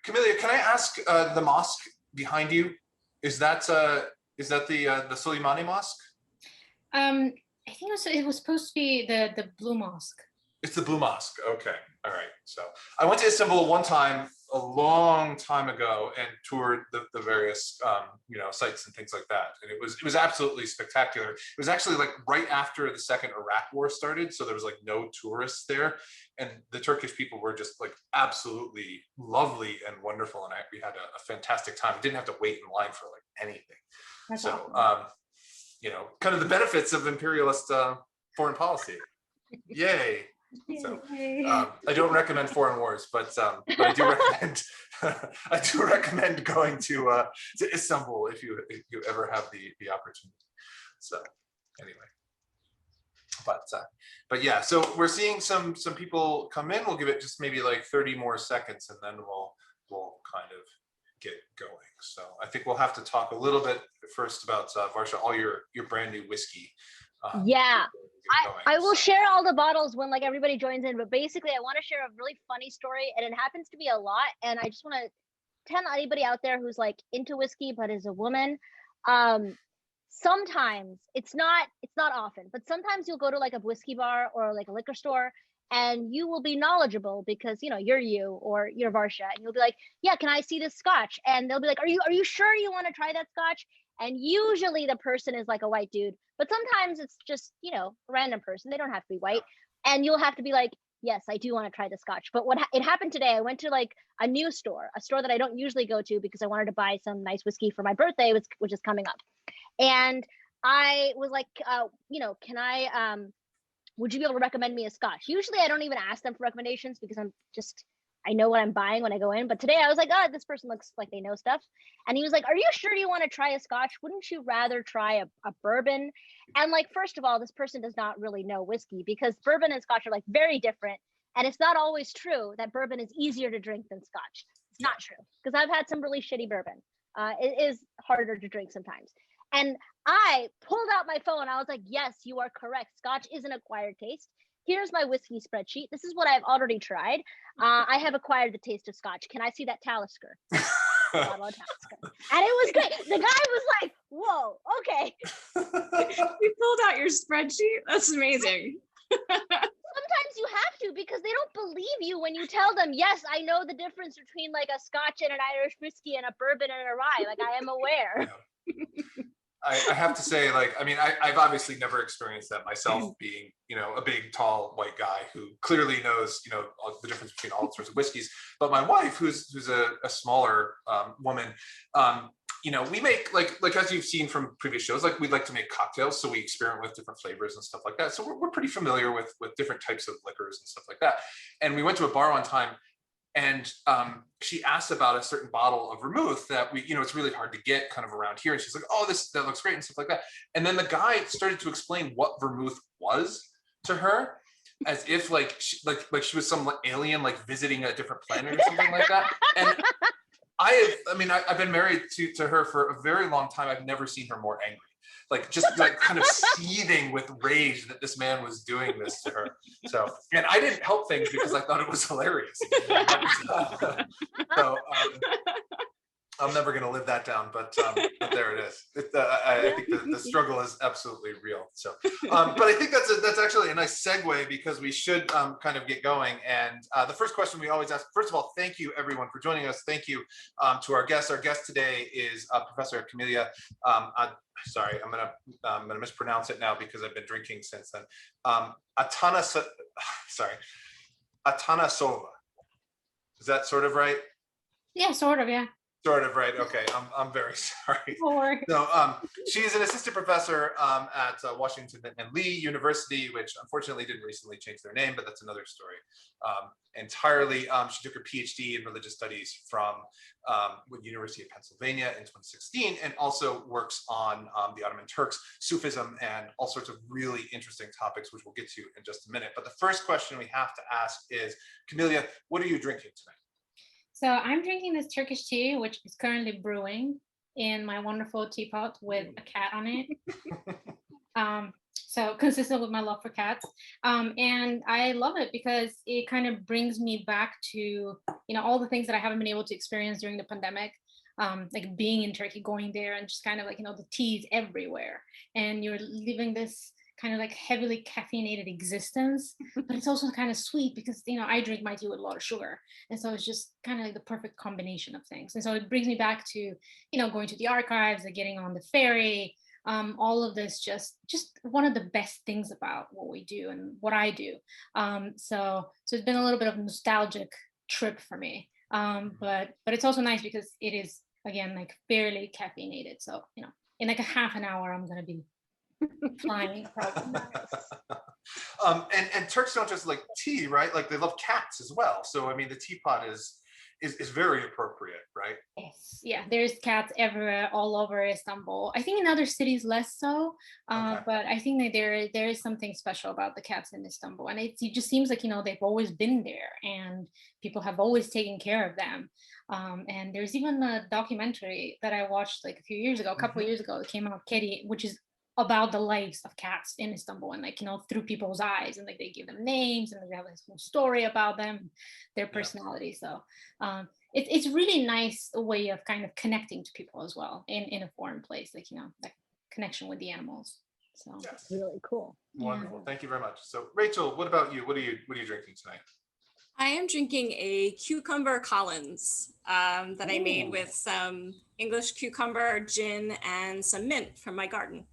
Kameliya, can I ask the mosque behind you? Is that the Soleimani Mosque? I think it was supposed to be the Blue Mosque. It's the Blue Mosque. Okay, all right. So I went to Istanbul one time a long time ago and toured the various sites and things like that, and it was absolutely spectacular. It was actually like right after the second Iraq War started, so there was like no tourists there, and the Turkish people were just like absolutely lovely and wonderful, and we had a fantastic time. We didn't have to wait in line for like anything. That's so awesome. Kind of the benefits of imperialist foreign policy. Yay. So I don't recommend foreign wars, but I do recommend I do recommend going to Istanbul if you ever have the opportunity. So anyway, but yeah, so we're seeing some people come in. We'll give it just maybe like 30 more seconds, and then we'll kind of get going. So I think we'll have to talk a little bit first about Varsha, all your brand new whiskey. Yeah, I will share all the bottles when like everybody joins in, but basically I want to share a really funny story, and it happens to be a lot, and I just want to tell anybody out there who's like into whiskey but is a woman, sometimes it's not often, but sometimes you'll go to like a whiskey bar or like a liquor store, and you will be knowledgeable because you're you or you're Varsha, and you'll be like, yeah, can I see this scotch? And they'll be like, are you sure you want to try that scotch? And usually the person is like a white dude, but sometimes it's just, a random person. They don't have to be white. And you'll have to be like, yes, I do want to try the scotch. But it happened today, I went to like a new store, a store that I don't usually go to because I wanted to buy some nice whiskey for my birthday, which is coming up. And I was like, would you be able to recommend me a scotch? Usually I don't even ask them for recommendations because I know what I'm buying when I go in. But today I was like, oh, this person looks like they know stuff. And he was like, are you sure you want to try a scotch? Wouldn't you rather try a bourbon? And like, first of all, this person does not really know whiskey because bourbon and scotch are like very different. And it's not always true that bourbon is easier to drink than scotch. It's not true, because I've had some really shitty bourbon. It is harder to drink sometimes. And I pulled out my phone. I was like, yes, you are correct. Scotch is an acquired taste. Here's my whiskey spreadsheet. This is what I've already tried. I have acquired the taste of scotch. Can I see that Talisker? Talisker. And it was great. The guy was like, whoa, okay. You pulled out your spreadsheet? That's amazing. Sometimes you have to, because they don't believe you when you tell them, yes, I know the difference between like a scotch and an Irish whiskey and a bourbon and a rye. Like, I am aware. Yeah. I have to say, I've obviously never experienced that myself, being, a big, tall, white guy who clearly knows, the difference between all sorts of whiskeys. But my wife, who's a smaller woman, we make like as you've seen from previous shows, like we like to make cocktails, so we experiment with different flavors and stuff like that. So we're pretty familiar with different types of liquors and stuff like that. And we went to a bar one time, and she asked about a certain bottle of vermouth that it's really hard to get kind of around here. And she's like, oh, that looks great and stuff like that. And then the guy started to explain what vermouth was to her, as if she was some alien, like visiting a different planet or something like that. And I've been married to her for a very long time. I've never seen her more angry. Kind of seething with rage that this man was doing this to her. So, and I didn't help things because I thought it was hilarious. I'm never going to live that down, but there it is. I think the struggle is absolutely real. So, but I think that's actually a nice segue, because we should kind of get going. And the first question we always ask, first of all, thank you everyone for joining us. Thank you to our guests. Our guest today is Professor Kameliya. Sorry, I'm gonna mispronounce it now because I've been drinking since then. Atanasova. Is that sort of right? Yeah, sort of. Yeah. Sort of right. Okay, I'm very sorry. No, she is an assistant professor at Washington and Lee University, which unfortunately didn't recently change their name, but that's another story entirely. She took her PhD in religious studies from University of Pennsylvania in 2016, and also works on the Ottoman Turks, Sufism, and all sorts of really interesting topics, which we'll get to in just a minute. But the first question we have to ask is, Kameliya, what are you drinking tonight? So I'm drinking this Turkish tea, which is currently brewing in my wonderful teapot with a cat on it. So consistent with my love for cats. And I love it because it kind of brings me back to, all the things that I haven't been able to experience during the pandemic. Like being in Turkey, going there and just kind of like, the teas everywhere. And you're living this kind of like heavily caffeinated existence, but it's also kind of sweet because, I drink my tea with a lot of sugar. And so it's just kind of like the perfect combination of things. And so it brings me back to, going to the archives, like getting on the ferry, all of this, just one of the best things about what we do and what I do. So it's been a little bit of a nostalgic trip for me. But it's also nice because it is, again, like fairly caffeinated. So, in like a half an hour, I'm going to be flying. And Turks don't just like tea, right? Like they love cats as well. So, I mean, the teapot is very appropriate, right? Yes, yeah, there's cats everywhere, all over Istanbul. I think in other cities less so, but I think that there is something special about the cats in Istanbul, and it just seems like they've always been there, and people have always taken care of them. And there's even a documentary that I watched like a few years ago, a couple of years ago, that came out, Kitty, which is about the lives of cats in Istanbul and like through people's eyes, and like they give them names and they have this whole story about them, their personality. So it's really nice way of kind of connecting to people as well in a foreign place, like that connection with the animals. So That's really cool. Wonderful. Thank you very much. So Rachel, what about you? What are you drinking tonight? I am drinking a cucumber Collins that I made with some English cucumber, gin, and some mint from my garden.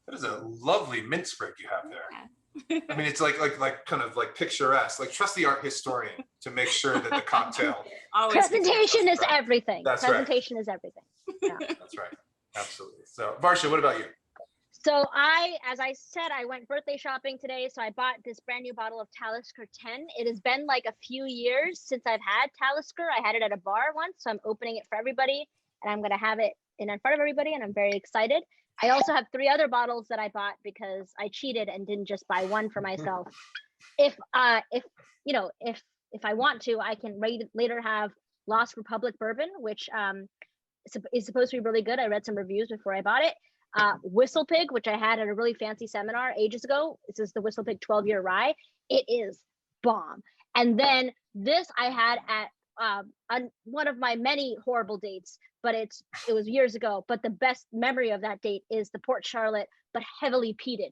That is a lovely mint sprig you have there. I mean, it's like kind of like picturesque. Like trust the art historian to make sure that the cocktail. Presentation is everything. That's Presentation is everything. Yeah. That's right. Absolutely. So Varsha, what about you? So as I said, I went birthday shopping today. So I bought this brand new bottle of Talisker 10. It has been like a few years since I've had Talisker. I had it at a bar once, so I'm opening it for everybody, and I'm going to have it in front of everybody, and I'm very excited. I also have 3 other bottles that I bought because I cheated and didn't just buy one for myself. If I want to, I can later have Lost Republic Bourbon, which is supposed to be really good. I read some reviews before I bought it. Whistle Pig, which I had at a really fancy seminar ages ago. This is the Whistle Pig 12-year rye. It is bomb. And then this I had at on one of my many horrible dates, but it was years ago. But the best memory of that date is the Port Charlotte, but heavily peated.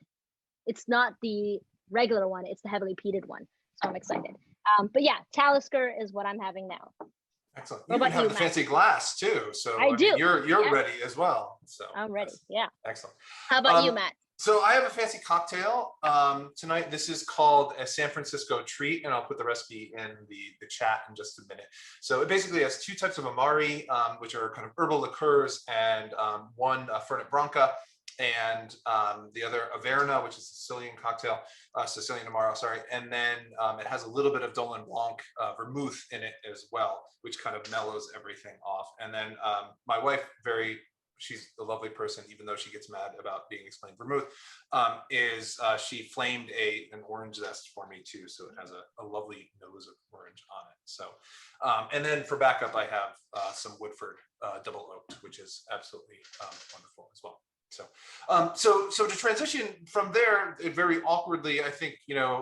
It's not the regular one, it's the heavily peated one. So I'm excited. But yeah, Talisker is what I'm having now. Excellent. You have the fancy glass too, so I do. Mean, you're ready as well. So I'm ready. Yeah. Excellent. How about you, Matt? So I have a fancy cocktail tonight. This is called a San Francisco Treat, and I'll put the recipe in the chat in just a minute. So it basically has 2 types of Amari, which are kind of herbal liqueurs, and one Fernet Branca, and the other Averna, which is a Sicilian cocktail, Sicilian Amaro, sorry. And then it has a little bit of Dolin Blanc vermouth in it as well, which kind of mellows everything off. And then my wife, she's a lovely person, even though she gets mad about being explained vermouth, she flamed an orange zest for me too. So it has a lovely nose of orange on it. So, and then for backup, I have some Woodford double oaked, which is absolutely wonderful as well. So to transition from there, very awkwardly, I think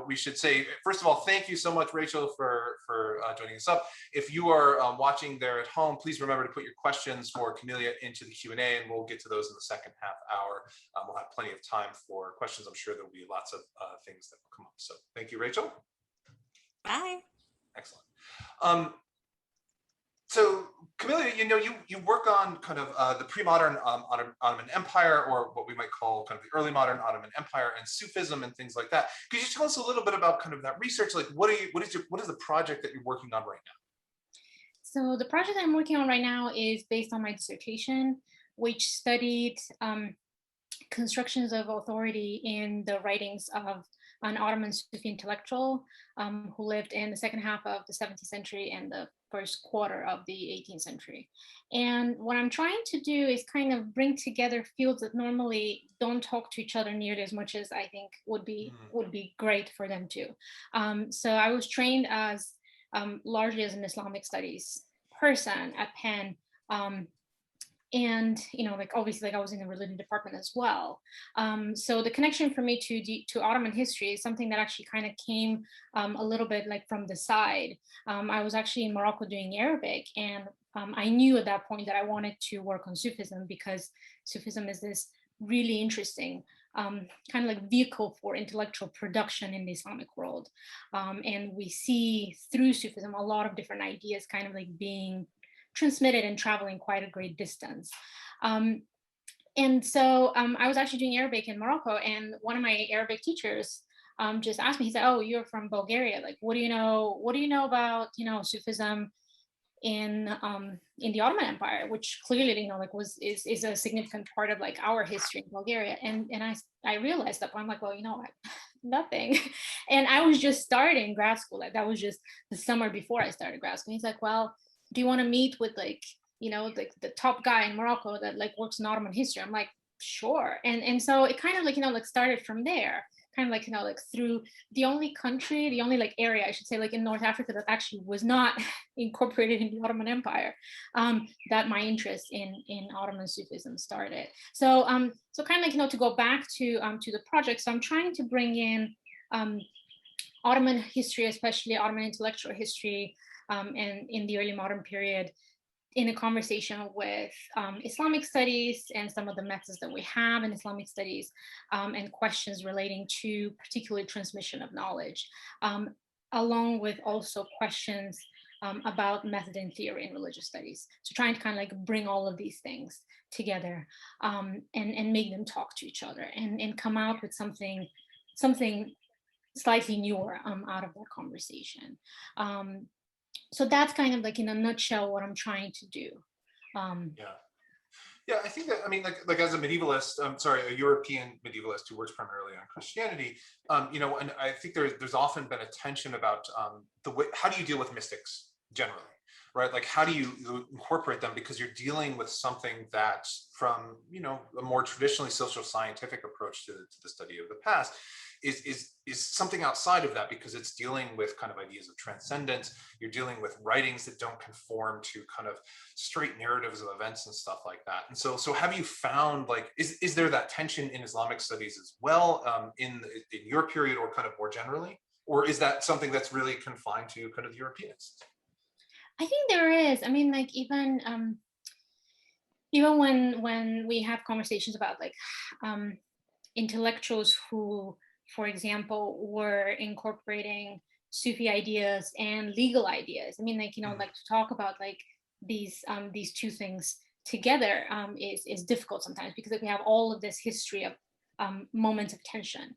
we should say, first of all, thank you so much, Rachel, for joining us up. If you are watching there at home, please remember to put your questions for Kameliya into the Q&A, and we'll get to those in the second half hour. We'll have plenty of time for questions. I'm sure there'll be lots of things that will come up. So thank you, Rachel. Bye. Excellent. So Kameliya, you work on kind of the pre-modern Ottoman Empire, or what we might call kind of the early modern Ottoman Empire, and Sufism and things like that. Could you tell us a little bit about kind of that research? Like, what is the project that you're working on right now? So the project that I'm working on right now is based on my dissertation, which studied constructions of authority in the writings of an Ottoman Sufi intellectual who lived in the second half of the 17th century and the first quarter of the 18th century. And what I'm trying to do is kind of bring together fields that normally don't talk to each other nearly as much as I think would be great for them to. So I was trained as largely as an Islamic studies person at Penn. and like obviously like I was in the religion department as well. So the connection for me to Ottoman history is something that actually kind of came a little bit like from the side. I was actually in Morocco doing Arabic, and I knew at that point that I wanted to work on Sufism, because Sufism is this really interesting kind of like vehicle for intellectual production in the Islamic world. And we see through Sufism a lot of different ideas kind of like being transmitted and traveling quite a great distance. And so I was actually doing Arabic in Morocco, and one of my Arabic teachers just asked me, he said, "Oh, you're from Bulgaria. Like, what do you know? What do you know about, Sufism in the Ottoman Empire, which clearly, like is a significant part of like our history in Bulgaria." And I realized that I'm like, well, nothing. And I was just starting grad school. Like that was just the summer before I started grad school. He's like, well, do you want to meet with like, like the top guy in Morocco that like works in Ottoman history? I'm like, sure. And so it kind of like, like started from there, kind of like, like through the only like area, I should say, like in North Africa that actually was not incorporated in the Ottoman Empire, that my interest in Ottoman Sufism started. So, so kind of like, to go back to the project. So I'm trying to bring in Ottoman history, especially Ottoman intellectual history, and in the early modern period, in a conversation with Islamic studies and some of the methods that we have in Islamic studies, and questions relating to particularly transmission of knowledge, along with also questions about method and theory in religious studies. So trying to kind of like bring all of these things together, and make them talk to each other, and come out with something slightly newer out of that conversation. So that's kind of like in a nutshell what I'm trying to do. Yeah, I think that, I mean, like as a medievalist, a European medievalist who works primarily on Christianity, and I think there's often been a tension about the way, how do you deal with mystics generally, right? Like how do you incorporate them, because you're dealing with something that from, a more traditionally social scientific approach to the study of the past is something outside of that, because it's dealing with kind of ideas of transcendence. You're dealing with writings that don't conform to kind of straight narratives of events and stuff like that. And so have you found, like, is there that tension in Islamic studies as well, in your period, or kind of more generally, or is that something that's really confined to kind of the Europeanists? I think there is. I mean, like even when we have conversations about like intellectuals who, for example, were incorporating Sufi ideas and legal ideas. I mean, like, like to talk about like these two things together is difficult sometimes, because like we have all of this history of moments of tension.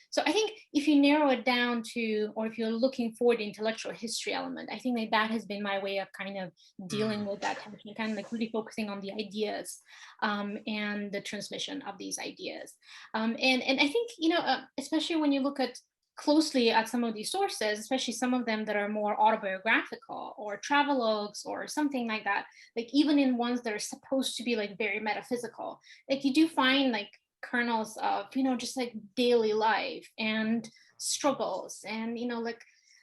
So I think if you narrow it down to, or if you're looking for the intellectual history element, I think that has been my way of kind of dealing with that tension, kind of like really focusing on the ideas and the transmission of these ideas. And I think, especially when you look at closely at some of these sources, especially some of them that are more autobiographical or travelogues or something like that, like even in ones that are supposed to be like very metaphysical, like you do find like kernels of, just like daily life and struggles, and, like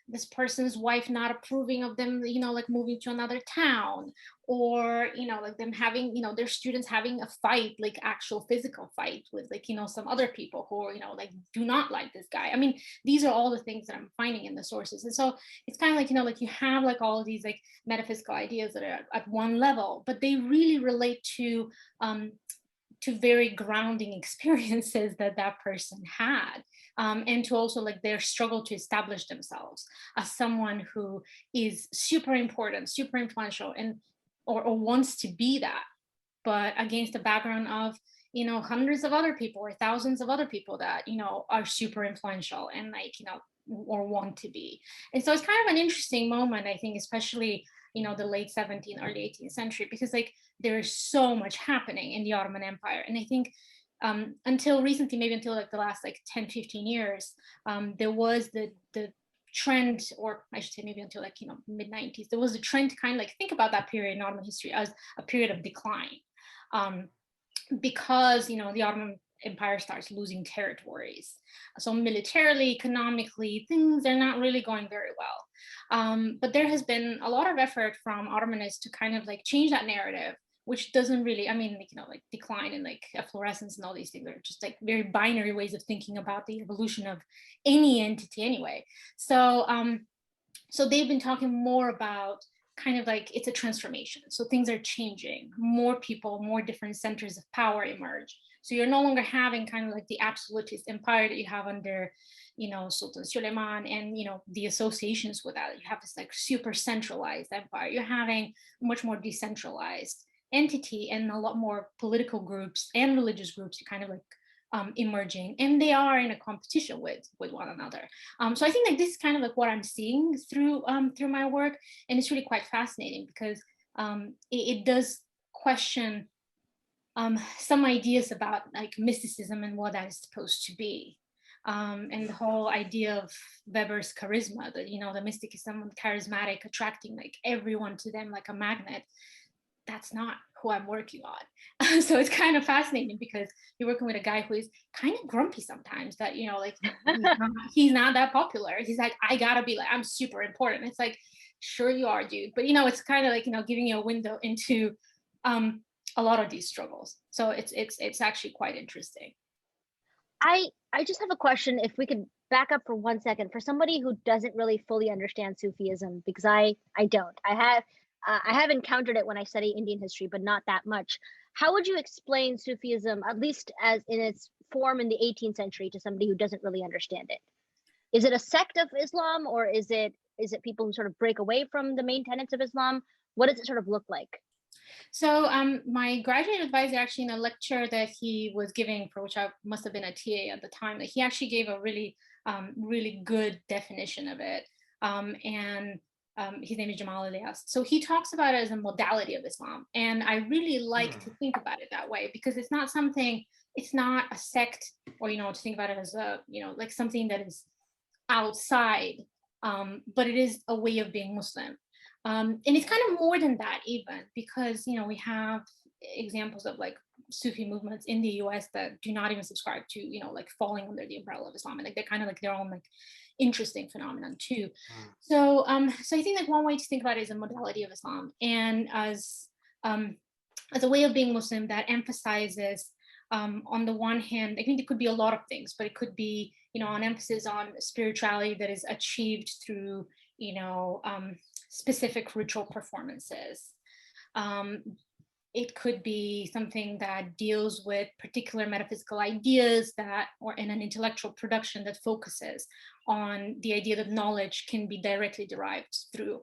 this person's wife not approving of them, like moving to another town, or, like them having, their students having a fight, like actual physical fight with like, some other people who are, like do not like this guy. I mean, these are all the things that I'm finding in the sources. And so it's kind of like, like you have like all of these like metaphysical ideas that are at one level, but they really relate to very grounding experiences that person had, and to also like their struggle to establish themselves as someone who is super important, super influential, and or wants to be that, but against the background of hundreds of other people or thousands of other people that are super influential and like or want to be. And so it's kind of an interesting moment, I think, especially the late 17th, early 18th century, because like there's so much happening in the Ottoman Empire. And I think until recently, maybe until like the last like 10-15 years, there was the trend, or I should say maybe until like mid 90s, there was a trend to kind of like think about that period in Ottoman history as a period of decline, because the Ottoman Empire starts losing territories. So militarily, economically, things are not really going very well. But there has been a lot of effort from Ottomanists to kind of like change that narrative, which doesn't really, I mean, like, like decline and like efflorescence and all these things are just like very binary ways of thinking about the evolution of any entity anyway. So so they've been talking more about kind of like it's a transformation. So things are changing, more people, more different centers of power emerge. So you're no longer having kind of like the absolutist empire that you have under, Sultan Suleiman and, the associations with that. You have this like super centralized empire. You're having a much more decentralized entity and a lot more political groups and religious groups kind of like emerging, and they are in a competition with one another. So I think like this is kind of like what I'm seeing through my work, and it's really quite fascinating because it does question some ideas about like mysticism and what that is supposed to be. And the whole idea of Weber's charisma, that the mystic is someone charismatic, attracting like everyone to them like a magnet. That's not who I'm working on. So it's kind of fascinating because you're working with a guy who is kind of grumpy sometimes, that like he's not that popular. He's like, I gotta be like, I'm super important. It's like, sure you are, dude, but it's kind of like giving you a window into a lot of these struggles. So it's actually quite interesting. I just have a question, if we could back up for 1 second, for somebody who doesn't really fully understand Sufism, because I don't. I have encountered it when I study Indian history, but not that much. How would you explain Sufism, at least as in its form in the 18th century, to somebody who doesn't really understand it? Is it a sect of Islam, or is it people who sort of break away from the main tenets of Islam? What does it sort of look like? So my graduate advisor, actually, in a lecture that he was giving, for which I must have been a TA at the time, that he actually gave a really, really good definition of it. His name is Jamal Ilyas. So he talks about it as a modality of Islam. And I really like to think about it that way, because it's not a sect, or, to think about it as a, like something that is outside, but it is a way of being Muslim. And it's kind of more than that even, because, we have examples of like Sufi movements in the US that do not even subscribe to, like falling under the umbrella of Islam. And like they're kind of like their own like interesting phenomenon too. So so I think like one way to think about it is a modality of Islam, and as a way of being Muslim that emphasizes on the one hand, I think it could be a lot of things, but it could be, an emphasis on spirituality that is achieved through, specific ritual performances. It could be something that deals with particular metaphysical ideas or in an intellectual production that focuses on the idea that knowledge can be directly derived through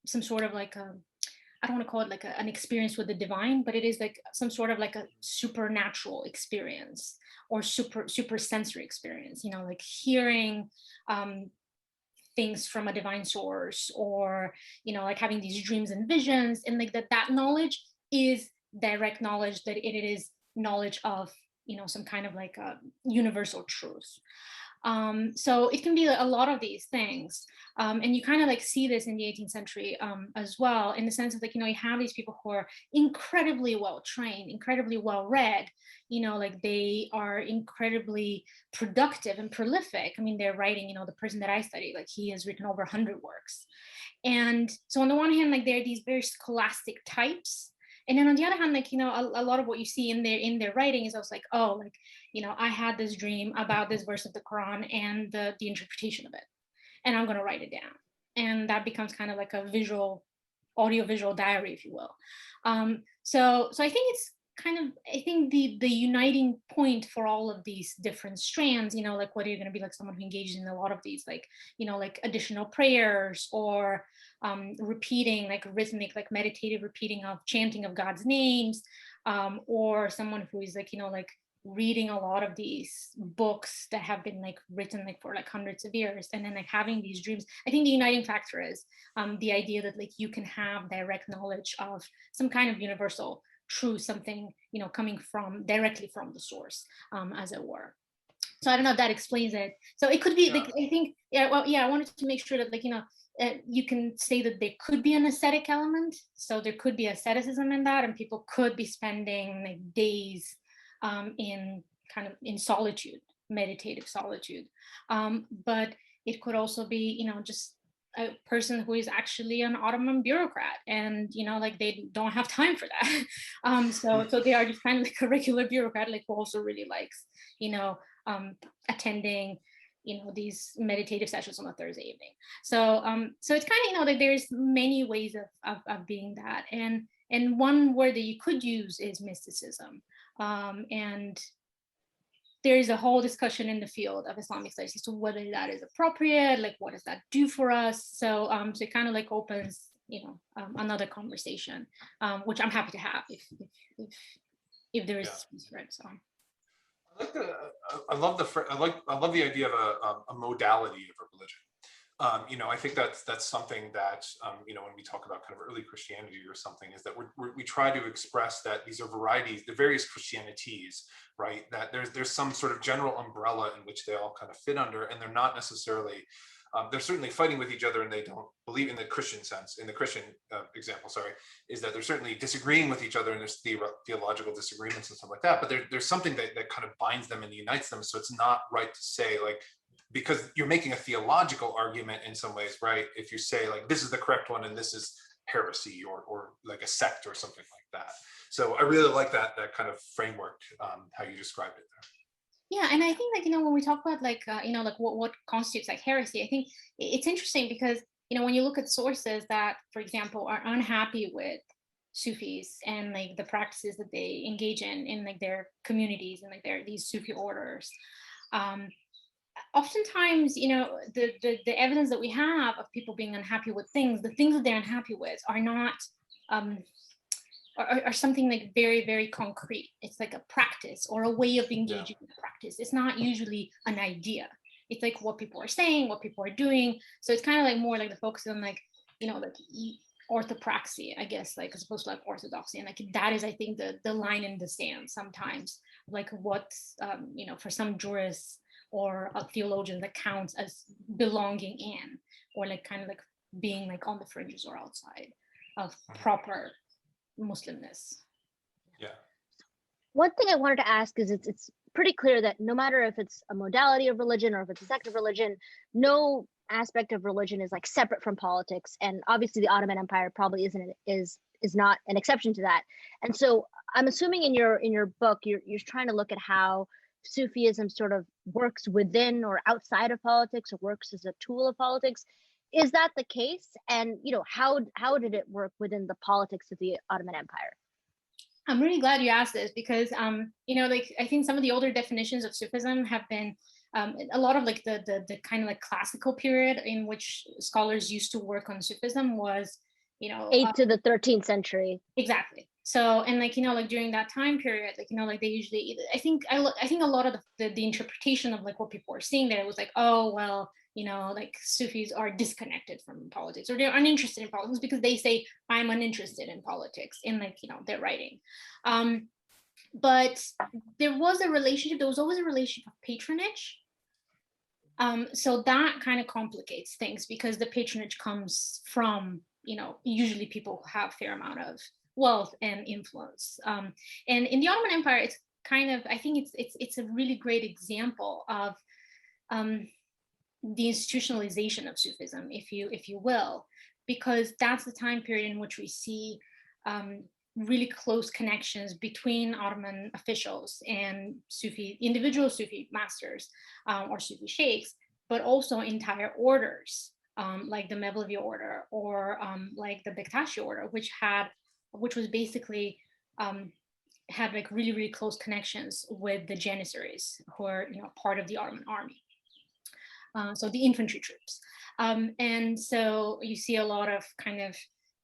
some sort of like I don't want to call it like an experience with the divine, but it is like some sort of like a supernatural experience or super sensory experience, like hearing things from a divine source, or, like having these dreams and visions, and like that knowledge is direct knowledge, that it is knowledge of, some kind of like a universal truth. So it can be a lot of these things. And you kind of like see this in the 18th century as well, in the sense of like, you have these people who are incredibly well trained, incredibly well read, like they are incredibly productive and prolific. I mean, they're writing, the person that I study, like he has written over 100 works. And so on the one hand, like there are these very scholastic types. And then on the other hand, like, a lot of what you see in their writing is also like, oh, like, I had this dream about this verse of the Quran and the interpretation of it, and I'm going to write it down. And that becomes kind of like a audiovisual diary, if you will. So I think it's kind of, I think the uniting point for all of these different strands, like whether you're going to be like someone who engages in a lot of these, like, like additional prayers, or repeating, like rhythmic, like meditative repeating of chanting of God's names, or someone who is like, like reading a lot of these books that have been like written like for like hundreds of years, and then like having these dreams. I think the uniting factor is the idea that like you can have direct knowledge of some kind of universal truth, something, coming directly from the source, as it were. So I don't know if that explains it. So it could be like, I think, I wanted to make sure that like, you can say that there could be an ascetic element. So there could be asceticism in that, and people could be spending like days in solitude, meditative solitude. But it could also be, just a person who is actually an Ottoman bureaucrat, and like they don't have time for that. So they are just kind of like a regular bureaucrat, like who also really likes attending these meditative sessions on a Thursday evening. So it's kind of like there's many ways of being that, and one word that you could use is mysticism, and there is a whole discussion in the field of Islamic studies as to whether that is appropriate, like what does that do for us. So it kind of like opens another conversation, which I'm happy to have if there is space for it. So I love the idea of a modality of a religion. I think that's something that when we talk about kind of early Christianity or something, is that we try to express that these are varieties, the various Christianities, right? That there's some sort of general umbrella in which they all kind of fit under, and they're not necessarily. They're certainly fighting with each other, and they don't believe in the Christian sense. In the Christian example, is that they're certainly disagreeing with each other, and there's theological disagreements and stuff like that. But there's something that kind of binds them and unites them. So it's not right to say like, because you're making a theological argument in some ways, right? If you say like, this is the correct one and this is heresy or like a sect or something like that. So I really like that kind of framework, how you described it there. Yeah, and I think like when we talk about like like what constitutes like heresy, I think it's interesting because when you look at sources that, for example, are unhappy with Sufis and like the practices that they engage in like their communities and like these Sufi orders, oftentimes the evidence that we have of people being unhappy with the things that they're unhappy with are not are something like very, very concrete. It's like a practice or a way of engaging in the practice. It's not usually an idea. It's like what people are saying, what people are doing. So it's kind of like more like the focus on like like orthopraxy, I guess, like as opposed to like orthodoxy. And like that is, I think, the line in the sand sometimes, like what for some jurists or a theologian that counts as belonging in, or like kind of like being like on the fringes or outside of proper Muslimness. Yeah. One thing I wanted to ask is it's pretty clear that no matter if it's a modality of religion or if it's a sect of religion, no aspect of religion is like separate from politics. And obviously the Ottoman Empire probably is not an exception to that. And so I'm assuming in your book, you're trying to look at how Sufism sort of works within or outside of politics, or works as a tool of politics. Is that the case? And how did it work within the politics of the Ottoman Empire? I'm really glad you asked this because like I think some of the older definitions of Sufism have been a lot of like the kind of like classical period in which scholars used to work on Sufism was 8th to the 13th century. Exactly. So, and like like during that time period, like like they usually, I think a lot of the interpretation of like what people were seeing there was like, oh well, like Sufis are disconnected from politics, or they're uninterested in politics because they say I'm uninterested in politics in like their writing. But there was a relationship. There was always a relationship of patronage. So that kind of complicates things because the patronage comes from usually people who have a fair amount of wealth and influence. And in the Ottoman Empire, it's kind of, I think it's a really great example of the institutionalization of Sufism, if you will, because that's the time period in which we see really close connections between Ottoman officials and individual Sufi masters or Sufi sheikhs, but also entire orders, like the Mevlevi order or like the Bektashi order, which was basically had like really, really close connections with the Janissaries, who are part of the Ottoman army. So the infantry troops. And so you see a lot of kind of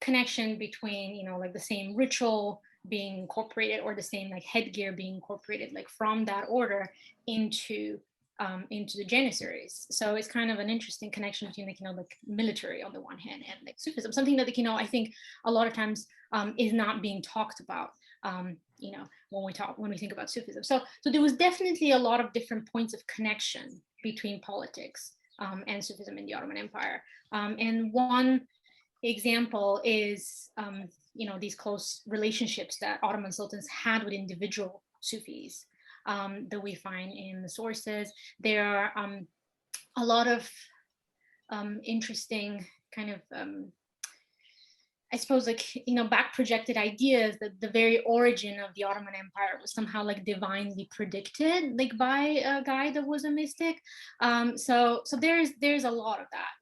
connection between, like the same ritual being incorporated or the same like headgear being incorporated like from that order into the Janissaries. So it's kind of an interesting connection between like, like military on the one hand and like Sufism, something that like, I think a lot of times is not being talked about, when we think about Sufism. So there was definitely a lot of different points of connection between politics and Sufism in the Ottoman Empire. And one example is, these close relationships that Ottoman sultans had with individual Sufis that we find in the sources. There are a lot of interesting kind of I suppose like, you know, back projected ideas that the very origin of the Ottoman Empire was somehow like divinely predicted, like by a guy that was a mystic. So there's a lot of that.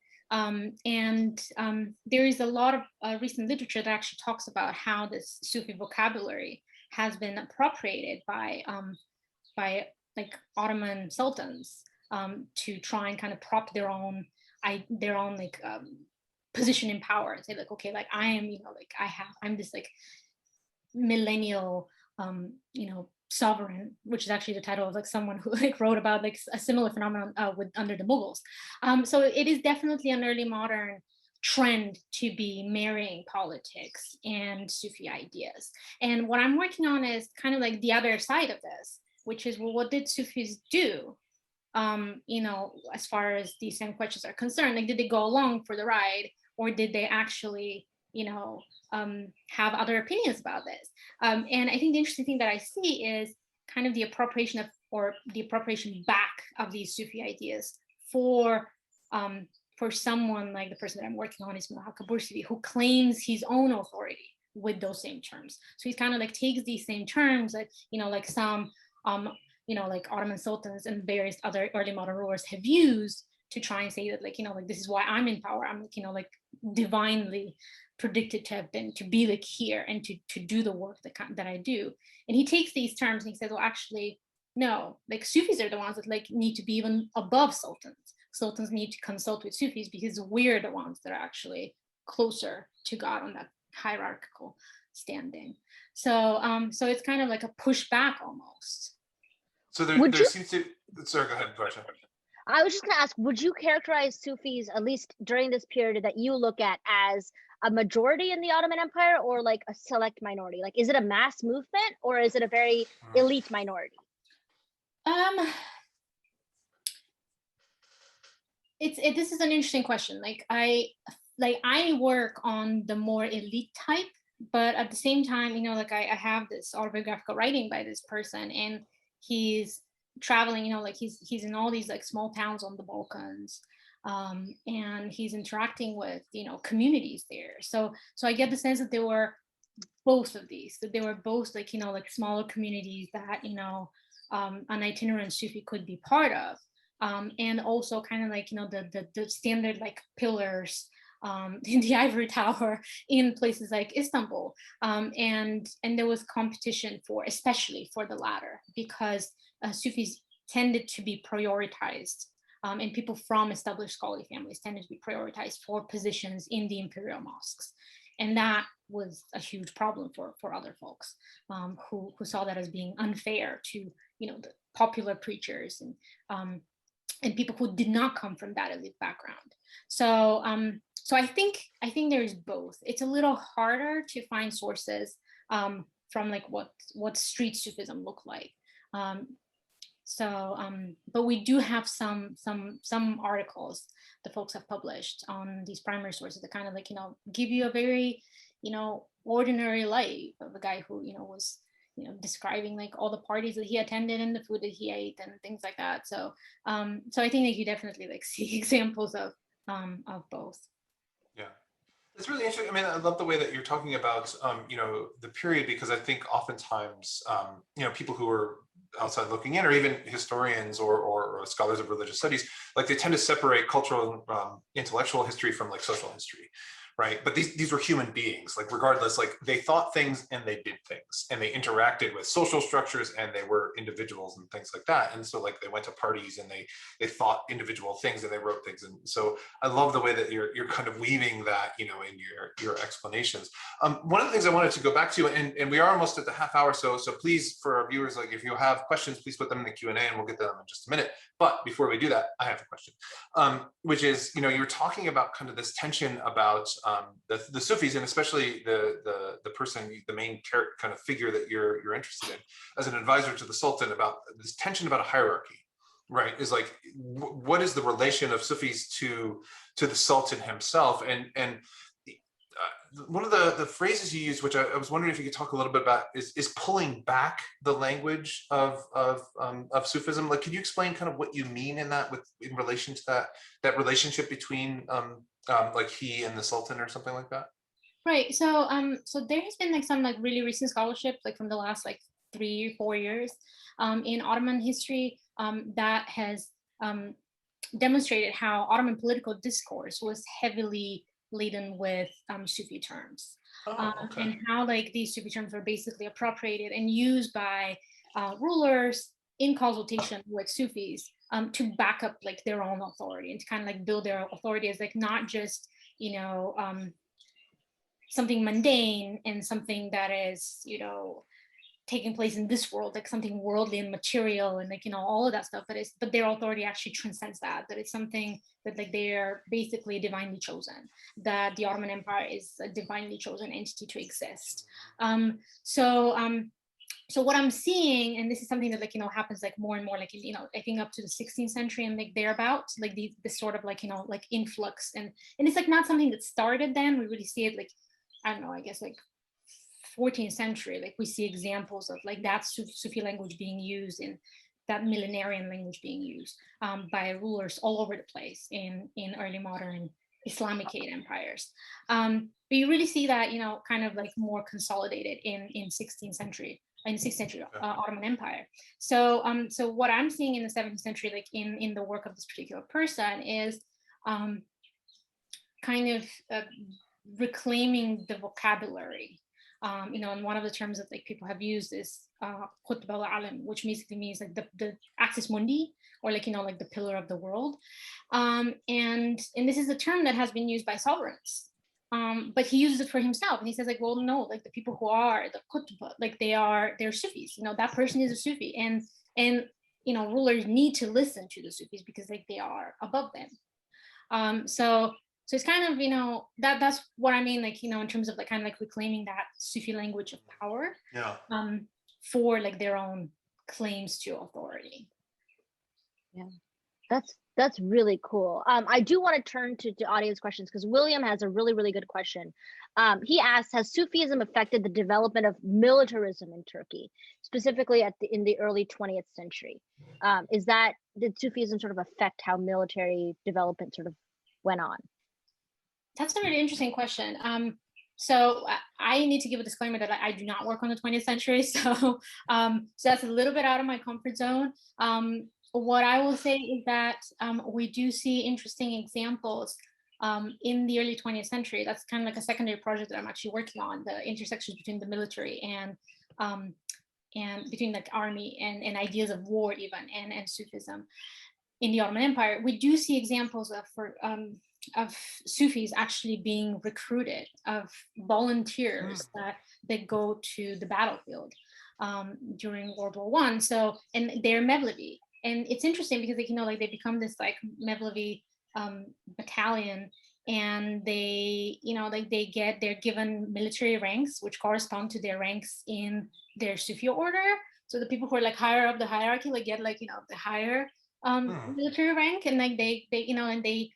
There is a lot of recent literature that actually talks about how this Sufi vocabulary has been appropriated by like Ottoman sultans to try and kind of prop their own like position in power and say like, okay, like I am, you know, like I'm this like millennial, you know, sovereign, which is actually the title of like someone who like wrote about like a similar phenomenon under the Mughals. So it is definitely an early modern trend to be marrying politics and Sufi ideas. And what I'm working on is kind of like the other side of this, which is, well, what did Sufis do? You know, as far as these same questions are concerned, like, did they go along for the ride, or did they actually, you know, have other opinions about this? And I think the interesting thing that I see is kind of the appropriation of, or the appropriation back of these Sufi ideas for someone like the person that I'm working on, is Kabur, who claims his own authority with those same terms. So he's kind of like takes these same terms that, you know, like some you know, like Ottoman sultans and various other early modern rulers have used to try and say that, like, you know, like, this is why I'm in power. I'm, you know, like divinely predicted to have been, to be like here and to do the work that I do. And he takes these terms and he says, well, actually, no, like Sufis are the ones that like need to be even above sultans. Sultans need to consult with Sufis because we're the ones that are actually closer to God on that hierarchical standing. So so it's kind of like a pushback almost. So there seems to, sorry, go ahead, Varsha. I was just going to ask, would you characterize Sufis, at least during this period that you look at, as a majority in the Ottoman Empire, or like a select minority? Like, is it a mass movement, or is it a very elite minority? This is an interesting question. Like I work on the more elite type, but at the same time, you know, like I have this autobiographical writing by this person, and he's traveling, you know, like he's in all these like small towns on the Balkans, and he's interacting with, you know, communities there. So I get the sense that there were both of these, that they were both like, you know, like smaller communities that, you know, an itinerant Sufi could be part of, and also kind of like, you know, the standard like pillars in the ivory tower in places like Istanbul, and there was competition for, especially for the latter, because Sufis tended to be prioritized, and people from established scholarly families tended to be prioritized for positions in the imperial mosques, and that was a huge problem for other folks, who saw that as being unfair to, you know, the popular preachers and people who did not come from that elite background. So so I think there is both. It's a little harder to find sources from like what street Sufism looked like. But we do have some articles that folks have published on these primary sources that kind of like, you know, give you a very, you know, ordinary life of a guy who, you know, was, you know, describing like all the parties that he attended and the food that he ate and things like that. So so I think that you definitely like see examples of both. Yeah, it's really interesting. I mean, I love the way that you're talking about, you know, the period, because I think oftentimes, you know, people who are outside looking in, or even historians or scholars of religious studies, like they tend to separate cultural and intellectual history from like social history, right? But these were human beings, like regardless, like they thought things and they did things and they interacted with social structures and they were individuals and things like that. And so like they went to parties and they thought individual things and they wrote things. And so I love the way that you're kind of weaving that, you know, in your explanations. One of the things I wanted to go back to, and we are almost at the half hour, so please, for our viewers, like if you have questions, please put them in the Q&A and we'll get to them in just a minute. But before we do that, I have a question, which is, you know, you're talking about kind of this tension about the Sufis, and especially the person, the main kind of figure that you're interested in as an advisor to the Sultan, about this tension about a hierarchy, right? Is like, what is the relation of Sufis to the Sultan himself? And one of the phrases you use, which I was wondering if you could talk a little bit about, is pulling back the language of Sufism. Like, could you explain kind of what you mean in that, in relation to that relationship between like he and the Sultan or something like that? Right. So there has been like some like really recent scholarship, like from the last like 3 or 4 years, in Ottoman history, that has demonstrated how Ottoman political discourse was heavily laden with Sufi terms, Oh, okay. and how like these Sufi terms were basically appropriated and used by rulers in consultation with Sufis, to back up like their own authority and to kind of like build their authority as like not just, you know, something mundane and something that is, you know, taking place in this world, like something worldly and material and like, you know, all of that stuff, but their authority actually transcends that it's something that like they are basically divinely chosen, that the Ottoman Empire is a divinely chosen entity to exist. So what I'm seeing, and this is something that like, you know, happens like more and more, like, you know, I think up to the 16th century and like thereabouts, like this sort of like, you know, like influx, and it's like not something that started then. We really see it like, I don't know, I guess like 14th century, like we see examples of like that Sufi language being used, in that millenarian language being used by rulers all over the place in early modern Islamic empires. But you really see that, you know, kind of like more consolidated in 16th century, in 16th century Ottoman Empire. So what I'm seeing in the 17th century, like in the work of this particular person, is kind of reclaiming the vocabulary. You know, and one of the terms that like people have used is Qutb al-Alam, which basically means like the axis mundi, or like, you know, like the pillar of the world. And this is a term that has been used by sovereigns. But he uses it for himself, and he says like, well, no, like the people who are the Qutb, like they're Sufis. You know, that person is a Sufi, and you know, rulers need to listen to the Sufis because like they are above them. So it's kind of, you know, that's what I mean, like, you know, in terms of like kind of like reclaiming that Sufi language of power, for like their own claims to authority. Yeah, that's really cool. I do want to turn to audience questions, because William has a really good question. He asks, has Sufism affected the development of militarism in Turkey, specifically in the early 20th century? Did Sufism sort of affect how military development sort of went on? That's a really interesting question. So I need to give a disclaimer that I do not work on the 20th century. So that's a little bit out of my comfort zone. What I will say is that we do see interesting examples in the early 20th century. That's kind of like a secondary project that I'm actually working on, the intersections between the military and between like army and ideas of war even, and Sufism in the Ottoman Empire. We do see examples of Sufis actually being recruited, of volunteers that go to the battlefield during World War I. So, and they're Mevlevi. And it's interesting because like, you know, like they become this like Mevlevi battalion, and they, you know, like they're given military ranks which correspond to their ranks in their Sufi order. So the people who are like higher up the hierarchy like get like, you know, the higher military rank, and like they you know, and they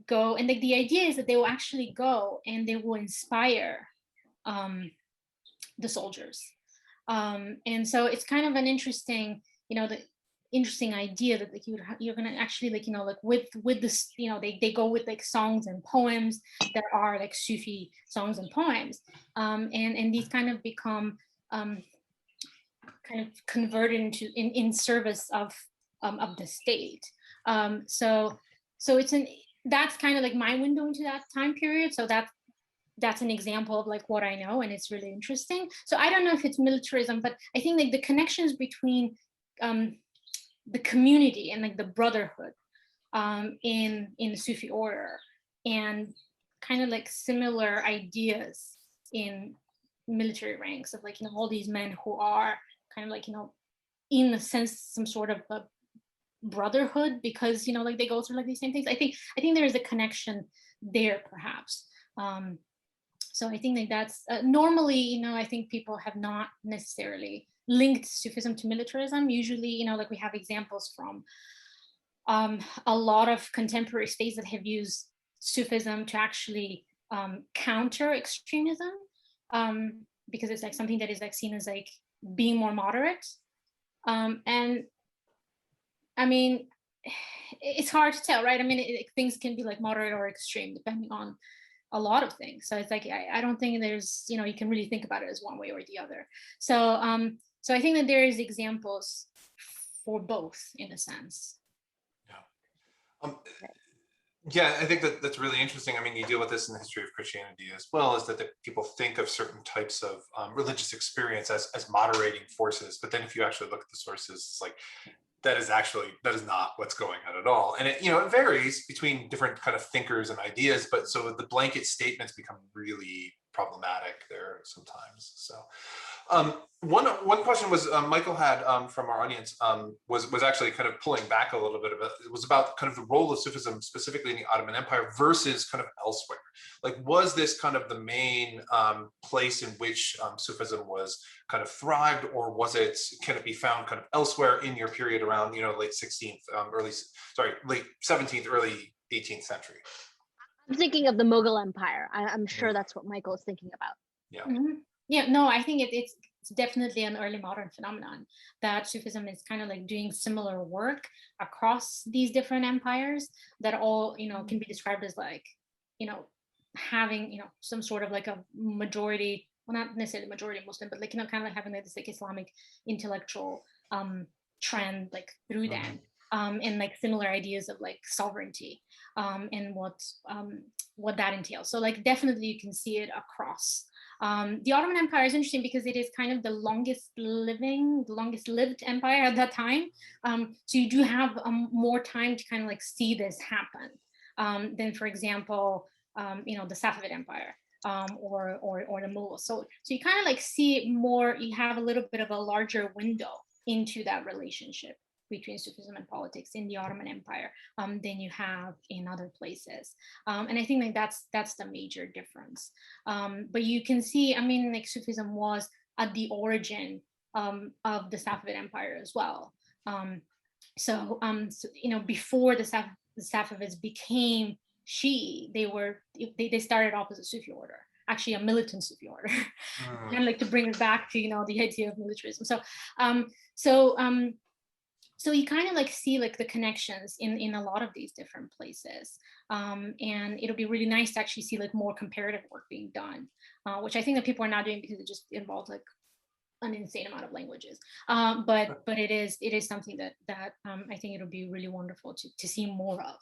go, and like the idea is that they will actually go and they will inspire the soldiers, and so it's kind of an interesting, you know, the interesting idea that like you're gonna actually like, you know, like with this, you know, they go with like songs and poems that are like Sufi songs and poems, and these kind of become kind of converted into in service of the state. So that's kind of like my window into that time period. So that's an example of like what I know, and it's really interesting. So I don't know if it's militarism, but I think like the connections between the community and like the brotherhood in the Sufi order, and kind of like similar ideas in military ranks of like, you know, all these men who are kind of like, you know, in a sense some sort of a brotherhood, because, you know, like they go through like these same things. I think there is a connection there perhaps. So I think like that's normally, you know, I think people have not necessarily linked Sufism to militarism. Usually, you know, like we have examples from a lot of contemporary states that have used Sufism to actually counter extremism, because it's like something that is like seen as like being more moderate. And I mean, it's hard to tell, right? I mean, things can be like moderate or extreme depending on a lot of things. So it's like I don't think there's, you know, you can really think about it as one way or the other. So so I think that there is examples for both in a sense. Yeah. Yeah, I think that's really interesting. I mean, you deal with this in the history of Christianity as well, is that the people think of certain types of religious experience as moderating forces. But then if you actually look at the sources, it's like, that is not what's going on at all. And it, you know, it varies between different kind of thinkers and ideas, but so the blanket statements become really problematic there sometimes. So one question was Michael had from our audience was actually kind of pulling back a little bit of it. It was about kind of the role of Sufism specifically in the Ottoman Empire versus kind of elsewhere. Like, was this kind of the main place in which Sufism was kind of thrived, or can it be found kind of elsewhere in your period around, you know, late 17th, early 18th century? I'm thinking of the Mughal Empire. I'm sure that's what Michael is thinking about. Yeah. Mm-hmm. Yeah, no, I think it's definitely an early modern phenomenon that Sufism is kind of like doing similar work across these different empires that all, you know, can be described as like, you know, having, you know, some sort of like a majority, well, not necessarily majority Muslim, but like, you know, kind of like having like this like Islamic intellectual trend like through them. And like similar ideas of like sovereignty and what that entails. So like definitely you can see it across. The Ottoman Empire is interesting because it is kind of the longest lived empire at that time. So you do have more time to kind of like see this happen than, for example, you know, the Safavid Empire or the Mughals. So you kind of like see it more. You have a little bit of a larger window into that relationship between Sufism and politics in the Ottoman Empire than you have in other places. And I think like that's the major difference. But you can see, I mean, like Sufism was at the origin of the Safavid Empire as well. So you know, before the Safavids became Shi'i, they started off as a Sufi order, actually a militant Sufi order, and like to bring it back to, you know, the idea of militarism. So you kind of like see like the connections in a lot of these different places. And it'll be really nice to actually see like more comparative work being done, which I think that people are not doing because it just involves like an insane amount of languages. But it is something that I think it'll be really wonderful to see more of.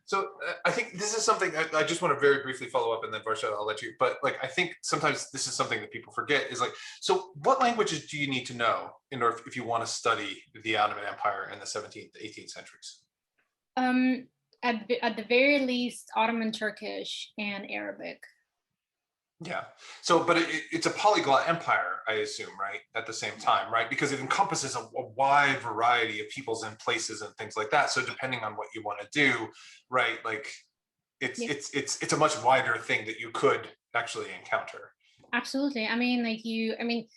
So I think this is something I just want to very briefly follow up, and then Varsha, I'll let you. But like, I think sometimes this is something that people forget is like, so what languages do you need to know in order if you want to study the Ottoman Empire in the 17th, 18th centuries? At the very least, Ottoman Turkish and Arabic. Yeah. So, but it's a polyglot empire, I assume, right? At the same time, right? Because it encompasses a wide variety of peoples and places and things like that. So depending on what you want to do, right? Like it's a much wider thing that you could actually encounter. Absolutely. I mean,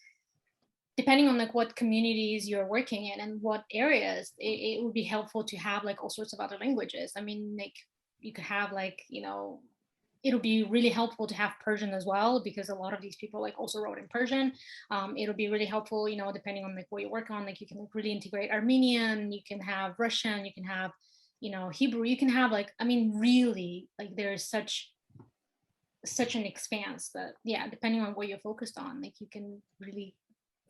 depending on like what communities you're working in and what areas, it would be helpful to have like all sorts of other languages. I mean, like you could have like, you know, it'll be really helpful to have Persian as well, because a lot of these people like also wrote in Persian. It'll be really helpful, you know, depending on like what you work on, like you can like really integrate Armenian, you can have Russian, you can have, you know, Hebrew, you can have like, I mean, really like there's such an expanse that, yeah, depending on what you're focused on, like you can really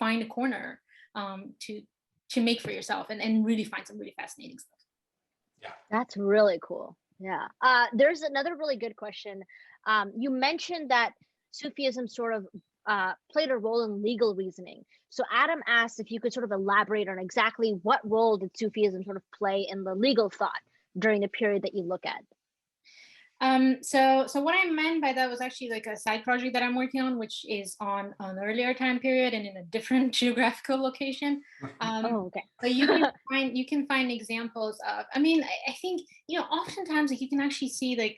find a corner to make for yourself and really find some really fascinating stuff. Yeah. That's really cool. Yeah. There's another really good question. You mentioned that Sufism sort of played a role in legal reasoning. So Adam asked if you could sort of elaborate on exactly what role did Sufism sort of play in the legal thought during the period that you look at. So what I meant by that was actually like a side project that I'm working on, which is on an earlier time period and in a different geographical location. Okay. But you can find examples of, I mean, I think, you know, oftentimes like you can actually see like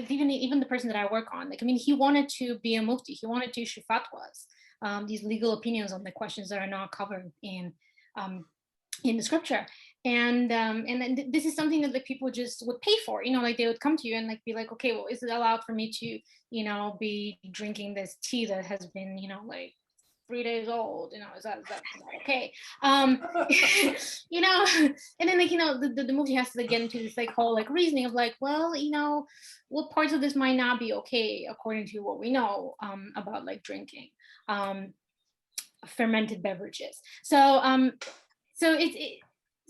even the person that I work on, like, I mean, he wanted to be a mufti, he wanted to issue fatwas, these legal opinions on the questions that are not covered in the scripture. And then this is something that the people just would pay for, you know, like they would come to you and like be like, okay, well, is it allowed for me to, you know, be drinking this tea that has been, you know, like 3 days old, is that okay? And then the movie has to get into this whole reasoning of well, what parts of this might not be okay according to what we know about drinking fermented beverages. So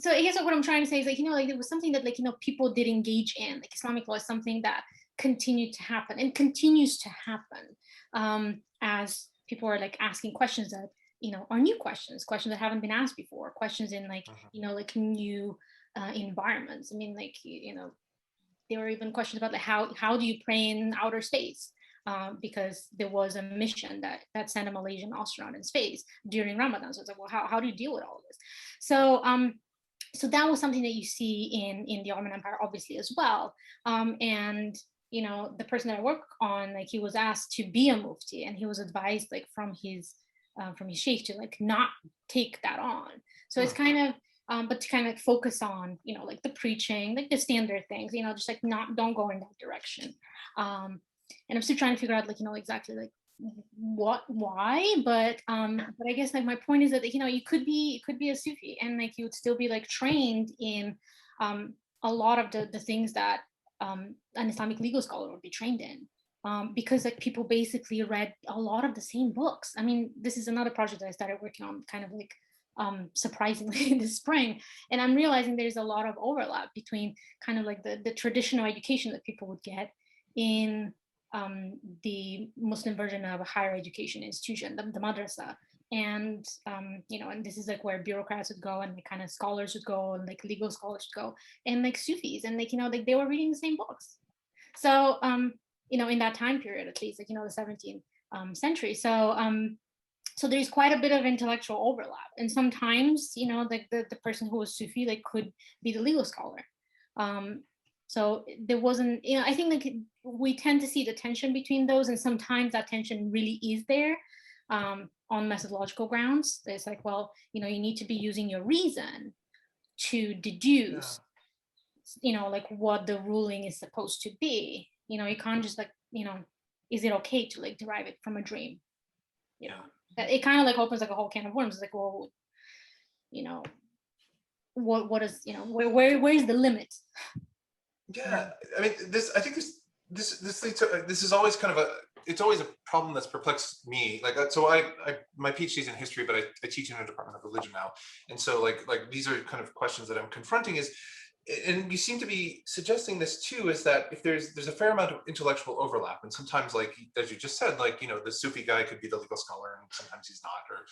so I guess what I'm trying to say is it was something that people did engage in. Islamic law is something that continued to happen and continues to happen as people are asking questions that are new questions that haven't been asked before, questions in new environments. I mean, there were even questions about how do you pray in outer space, because there was a mission that sent a Malaysian astronaut in space during Ramadan. So it's well, how do you deal with all of this? So that was something that you see in the Ottoman Empire, obviously, as well. And the person that I work on, he was asked to be a mufti, and he was advised from his sheikh to not take that on. So it's kind of but to kind of focus on the preaching, the standard things, just don't go in that direction. And I'm still trying to figure out exactly why, but I guess my point is that you could be a Sufi, and you would still be trained in a lot of the things that an Islamic legal scholar would be trained in, because people basically read a lot of the same books. I mean, this is another project that I started working on kind of surprisingly this spring, and I'm realizing there's a lot of overlap between kind of the traditional education that people would get in the Muslim version of a higher education institution, the madrasa, and and this is where bureaucrats would go, and kind of scholars would go, and legal scholars would go, and Sufis, and they were reading the same books. So in that time period, at least the 17th century. So there's quite a bit of intellectual overlap, and sometimes the person who was Sufi could be the legal scholar. So there wasn't, I think we tend to see the tension between those, and sometimes that tension really is there on methodological grounds. It's well, you need to be using your reason to deduce, what the ruling is supposed to be. You can't just is it okay to derive it from a dream? It kind of opens a whole can of worms. It's well, what is, where is the limit? Yeah, I mean, I think this leads to, this is always kind of it's always a problem that's perplexed me. So my PhD is in history, but I teach in a department of religion now, and so these are kind of questions that I'm confronting. And you seem to be suggesting this too, is that if there's a fair amount of intellectual overlap, and sometimes as you just said, the Sufi guy could be the legal scholar, and sometimes he's not, or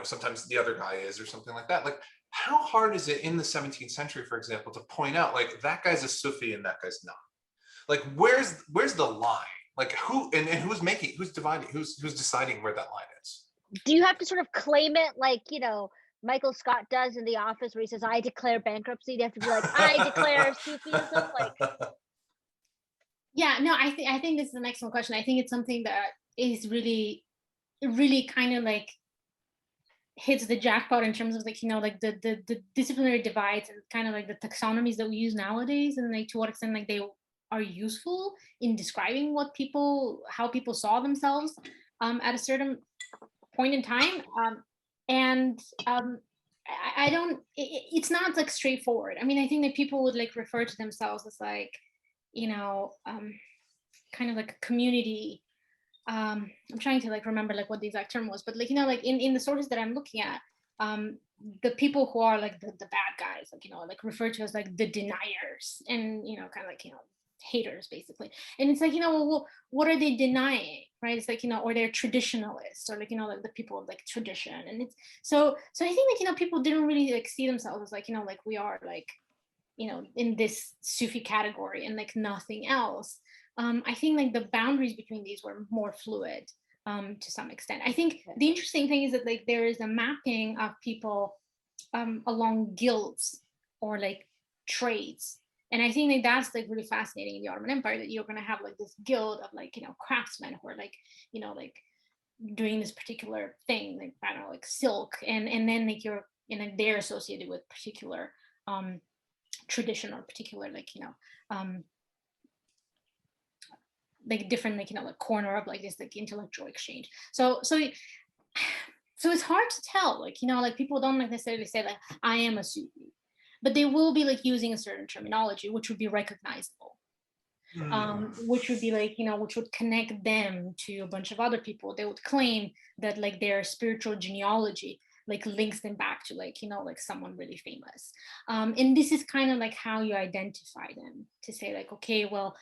sometimes the other guy is, or something like that. How hard is it in the 17th century, for example, to point out that guy's a Sufi and that guy's not? Where's the line? Who and who's dividing, who's deciding where that line is? Do you have to sort of claim it Michael Scott does in The Office, where he says, "I declare bankruptcy"? You have to be "I declare Sufism"? Yeah, no, I think this is an excellent question. I think it's something that is really, really kind of hits the jackpot in terms of the disciplinary divides, and kind of the taxonomies that we use nowadays, and to what extent they are useful in describing how people saw themselves at a certain point in time. And I don't, it's not straightforward. I mean, I think that people would refer to themselves as kind of a community. I'm trying to remember what the exact term was, but in the sources that I'm looking at, the people who are the bad guys, referred to as the deniers, and kind of haters, basically. And it's well, what are they denying, right? It's or they're traditionalists, or the people of tradition. And it's so I think people didn't really see themselves as we are in this Sufi category and nothing else. I think the boundaries between these were more fluid to some extent. I think the interesting thing is that there is a mapping of people along guilds or trades. And I think that's really fascinating in the Ottoman Empire, that you're going to have this guild of craftsmen who are doing this particular thing, I don't know, silk, and then you're they're associated with particular tradition, or particular different corner of this intellectual exchange. So So it's hard to tell, like, like people don't like necessarily say like, I am a Sufi, but they will be like using a certain terminology, which would be recognizable. Which would be like, which would connect them to a bunch of other people. They would claim that like their spiritual genealogy like links them back to like, like someone really famous. And this is kind of like how you identify them, to say like, okay, well,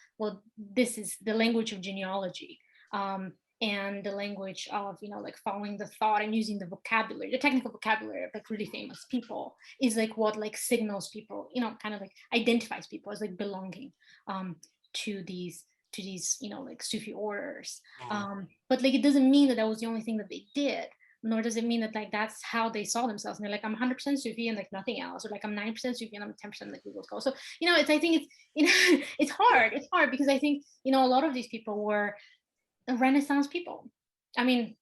this is the language of genealogy. And the language of, like following the thought and using the vocabulary, the technical vocabulary of like really famous people is like what like signals people, kind of like identifies people as like belonging to these like Sufi orders. But like it doesn't mean that that was the only thing that they did, nor does it mean that like that's how they saw themselves, and they're like, I'm 100% Sufi and like nothing else, or like I'm 90% Sufi and I'm 10% like Google Scholar. So I think it's it's hard because I think a lot of these people were Renaissance people. I mean,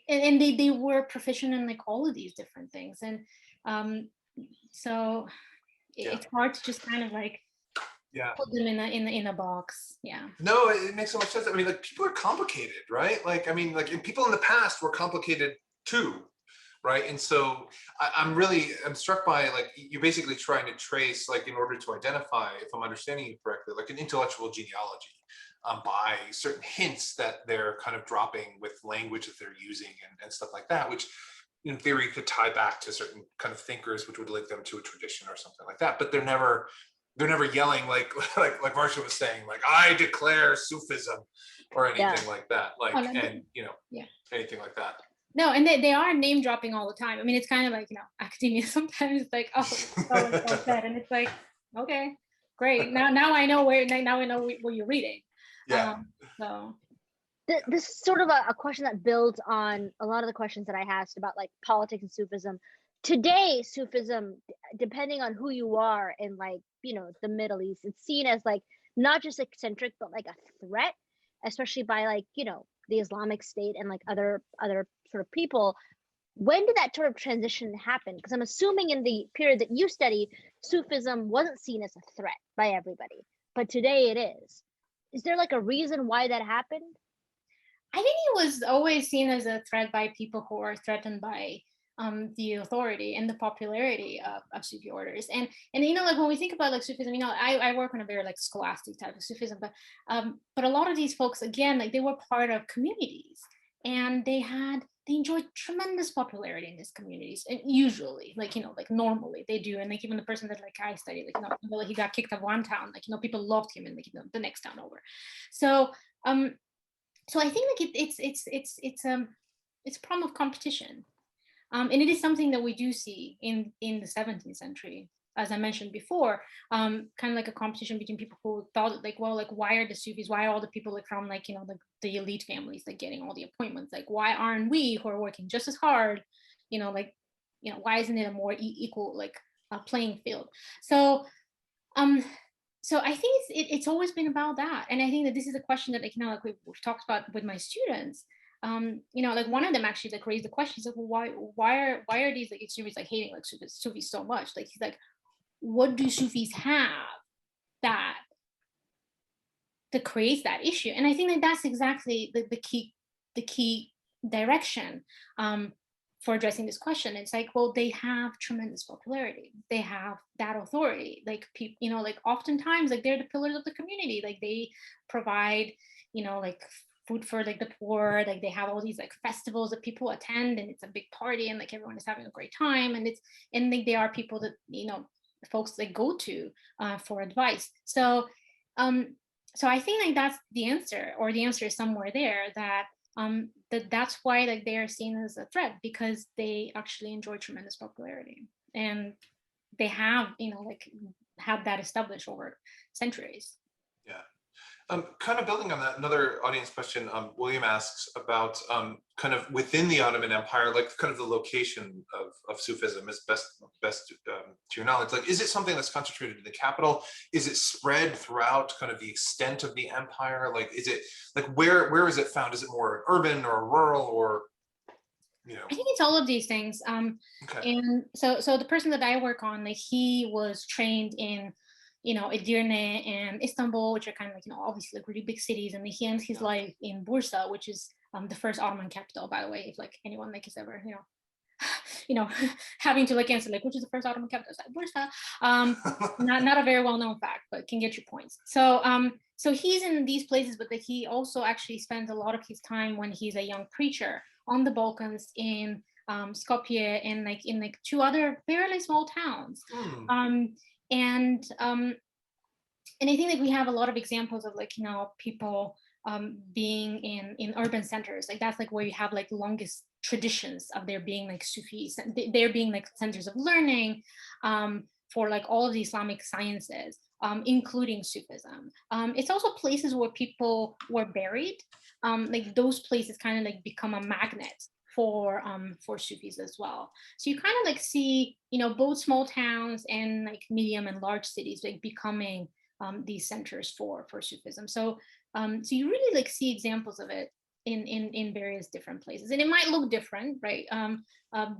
and they were proficient in like all of these different things, and so it's hard to just kind of like put them in a box. No, it makes so much sense. I mean, like, people are complicated, right? Like, I mean, like, and people in the past were complicated too, right? And so I'm struck by like, you're basically trying to trace, like, in order to identify, if I'm understanding you correctly, like an intellectual genealogy by certain hints that they're kind of dropping with language that they're using and stuff like that, which in theory could tie back to certain kind of thinkers, which would link them to a tradition or something like that. But they're never yelling like Varsha was saying, like, I declare Sufism or anything like that. Like, anything like that. No, and they are name dropping all the time. I mean, it's kind of like, academia sometimes it's like, oh, so said, and it's like, okay, great. Now I know what you're reading. So this is sort of a question that builds on a lot of the questions that I asked about like politics and Sufism. Today, Sufism, depending on who you are in like, the Middle East, it's seen as like not just eccentric, but like a threat, especially by like, the Islamic State and like other sort of people. When did that sort of transition happen? Because I'm assuming in the period that you study, Sufism wasn't seen as a threat by everybody, but today it is. Is there like a reason why that happened? I think it was always seen as a threat by people who are threatened by the authority and the popularity of Sufi orders. And like when we think about like Sufism, I work on a very like scholastic type of Sufism, but a lot of these folks, again, like they were part of communities, and they enjoyed tremendous popularity in these communities, and usually like like normally they do. And like even the person that like I studied, like he got kicked out of one town, like people loved him in like the next town over. So so I think like it's a problem of competition. And it is something that we do see in the 17th century, as I mentioned before, kind of like a competition between people who thought like, well, like, why are the Sufis, why are all the people like from like, like the elite families like getting all the appointments? Like, why aren't we, who are working just as hard, why isn't it a more equal like playing field? So so I think it's always been about that. And I think that this is a question that like we've talked about with my students. Like one of them actually like raised the question. He's like, well, why are these like Sufis like hating like Sufis so much? Like he's like, what do Sufis have that creates that issue? And I think that that's exactly the key direction for addressing this question. It's like, well, they have tremendous popularity, they have that authority, like people, like oftentimes like they're the pillars of the community, like they provide like food for like the poor, like they have all these like festivals that people attend, and it's a big party, and like everyone is having a great time, and like they are people that folks like go to for advice. So so I think like that's the answer, or the answer is somewhere there, that that's why like they are seen as a threat, because they actually enjoy tremendous popularity, and they have like had that established over centuries. Kind of building on that, another audience question, William asks about kind of within the Ottoman Empire, like kind of the location of Sufism is best to your knowledge. Like, is it something that's concentrated in the capital? Is it spread throughout kind of the extent of the empire? Like, is it like where is it found? Is it more urban or rural, or I think it's all of these things. Okay. And so the person that I work on, like he was trained in Edirne and Istanbul, which are kind of like obviously like really big cities, and he ends his life in Bursa, which is the first Ottoman capital, by the way, if like anyone like is ever, having to like answer like which is the first Ottoman capital. It's like, where's that? Not a very well-known fact, but can get your points. So so he's in these places, but that he also actually spends a lot of his time when he's a young preacher on the Balkans, in Skopje, and in two other fairly small towns. And I think that we have a lot of examples of people being in urban centers. Like that's like where you have like longest traditions of there being like Sufis, there being like centers of learning for like all of the Islamic sciences, including Sufism. It's also places where people were buried. Like those places kind of like become a magnet for Sufis as well. So you kind of like see, both small towns and like medium and large cities like becoming these centers for Sufism. So so you really like see examples of it in various different places, and it might look different, right?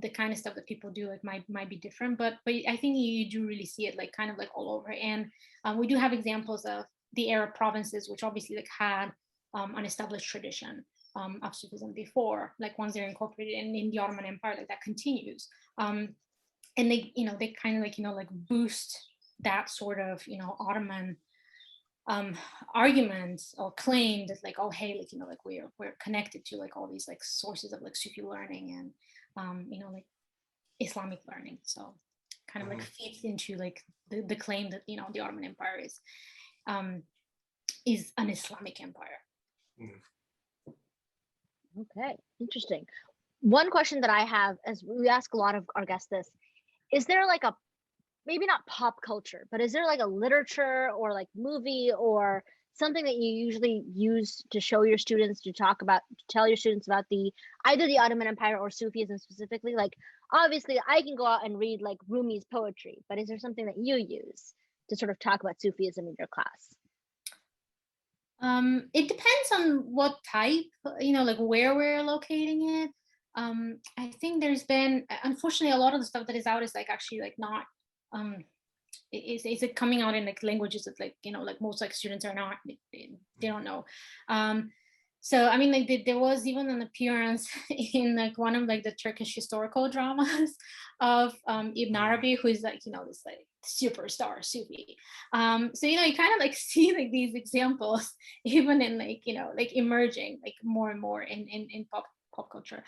The kind of stuff that people do like might be different, but I think you do really see it like kind of like all over. And we do have examples of the Arab provinces, which obviously like had an established tradition of Sufism before, like once they're incorporated in the Ottoman Empire, like that continues, and they they kind of like boost that sort of Ottoman arguments or claim that like, oh hey, like like we're connected to like all these like sources of like Sufi learning and like Islamic learning. So kind of like feeds into like the claim that the Ottoman Empire is an Islamic empire. Okay, interesting. One question that I have, as we ask a lot of our guests this, is there like a, maybe not pop culture, but is there like a literature or like movie or something that you usually use to show your students, to talk about, to tell your students about either the Ottoman Empire or Sufism specifically? Like obviously I can go out and read like Rumi's poetry, but is there something that you use to sort of talk about Sufism in your class? It depends on what type, like where we're locating it. I think there's been, unfortunately, a lot of the stuff that is out is like actually like not, is it coming out in like languages that like, like most like students are not, they don't know. So I mean, like there was even an appearance in like one of like the Turkish historical dramas of Ibn Arabi, who is like this like superstar Sufi. So you kind of like see like these examples even in like like emerging like more and more in pop culture.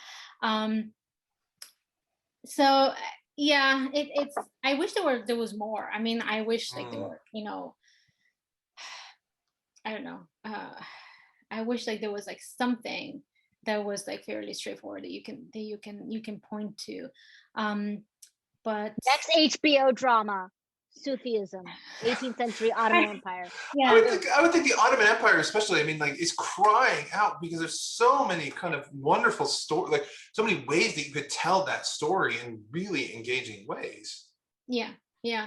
So yeah, it's I wish there was more. I mean, I wish like there were I don't know. I wish like there was like something that was like fairly straightforward that you can point to. But next HBO drama, Sufism, 18th century Ottoman Empire. Yeah, I would think the Ottoman Empire, especially, I mean, like, is crying out because there's so many kind of wonderful stories, like so many ways that you could tell that story in really engaging ways. Yeah,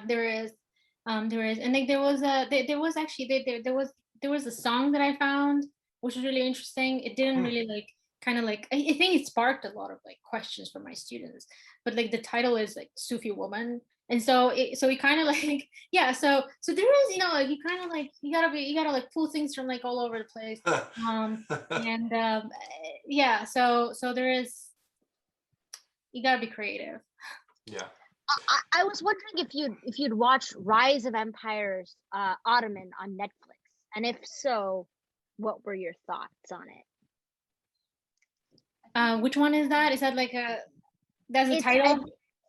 there is, and like there was a song that I found which was really interesting. It didn't really like kind of like, I think it sparked a lot of like questions for my students, but like the title is like Sufi Woman. And so it kind of like, yeah, so there is, like you kind of like, you gotta like pull things from like all over the place. And yeah, so there is, you gotta be creative. Yeah. I was wondering if you'd watched Rise of Empires Ottoman on Netflix, and if so, what were your thoughts on it? Which one is that? Is that like that's a title?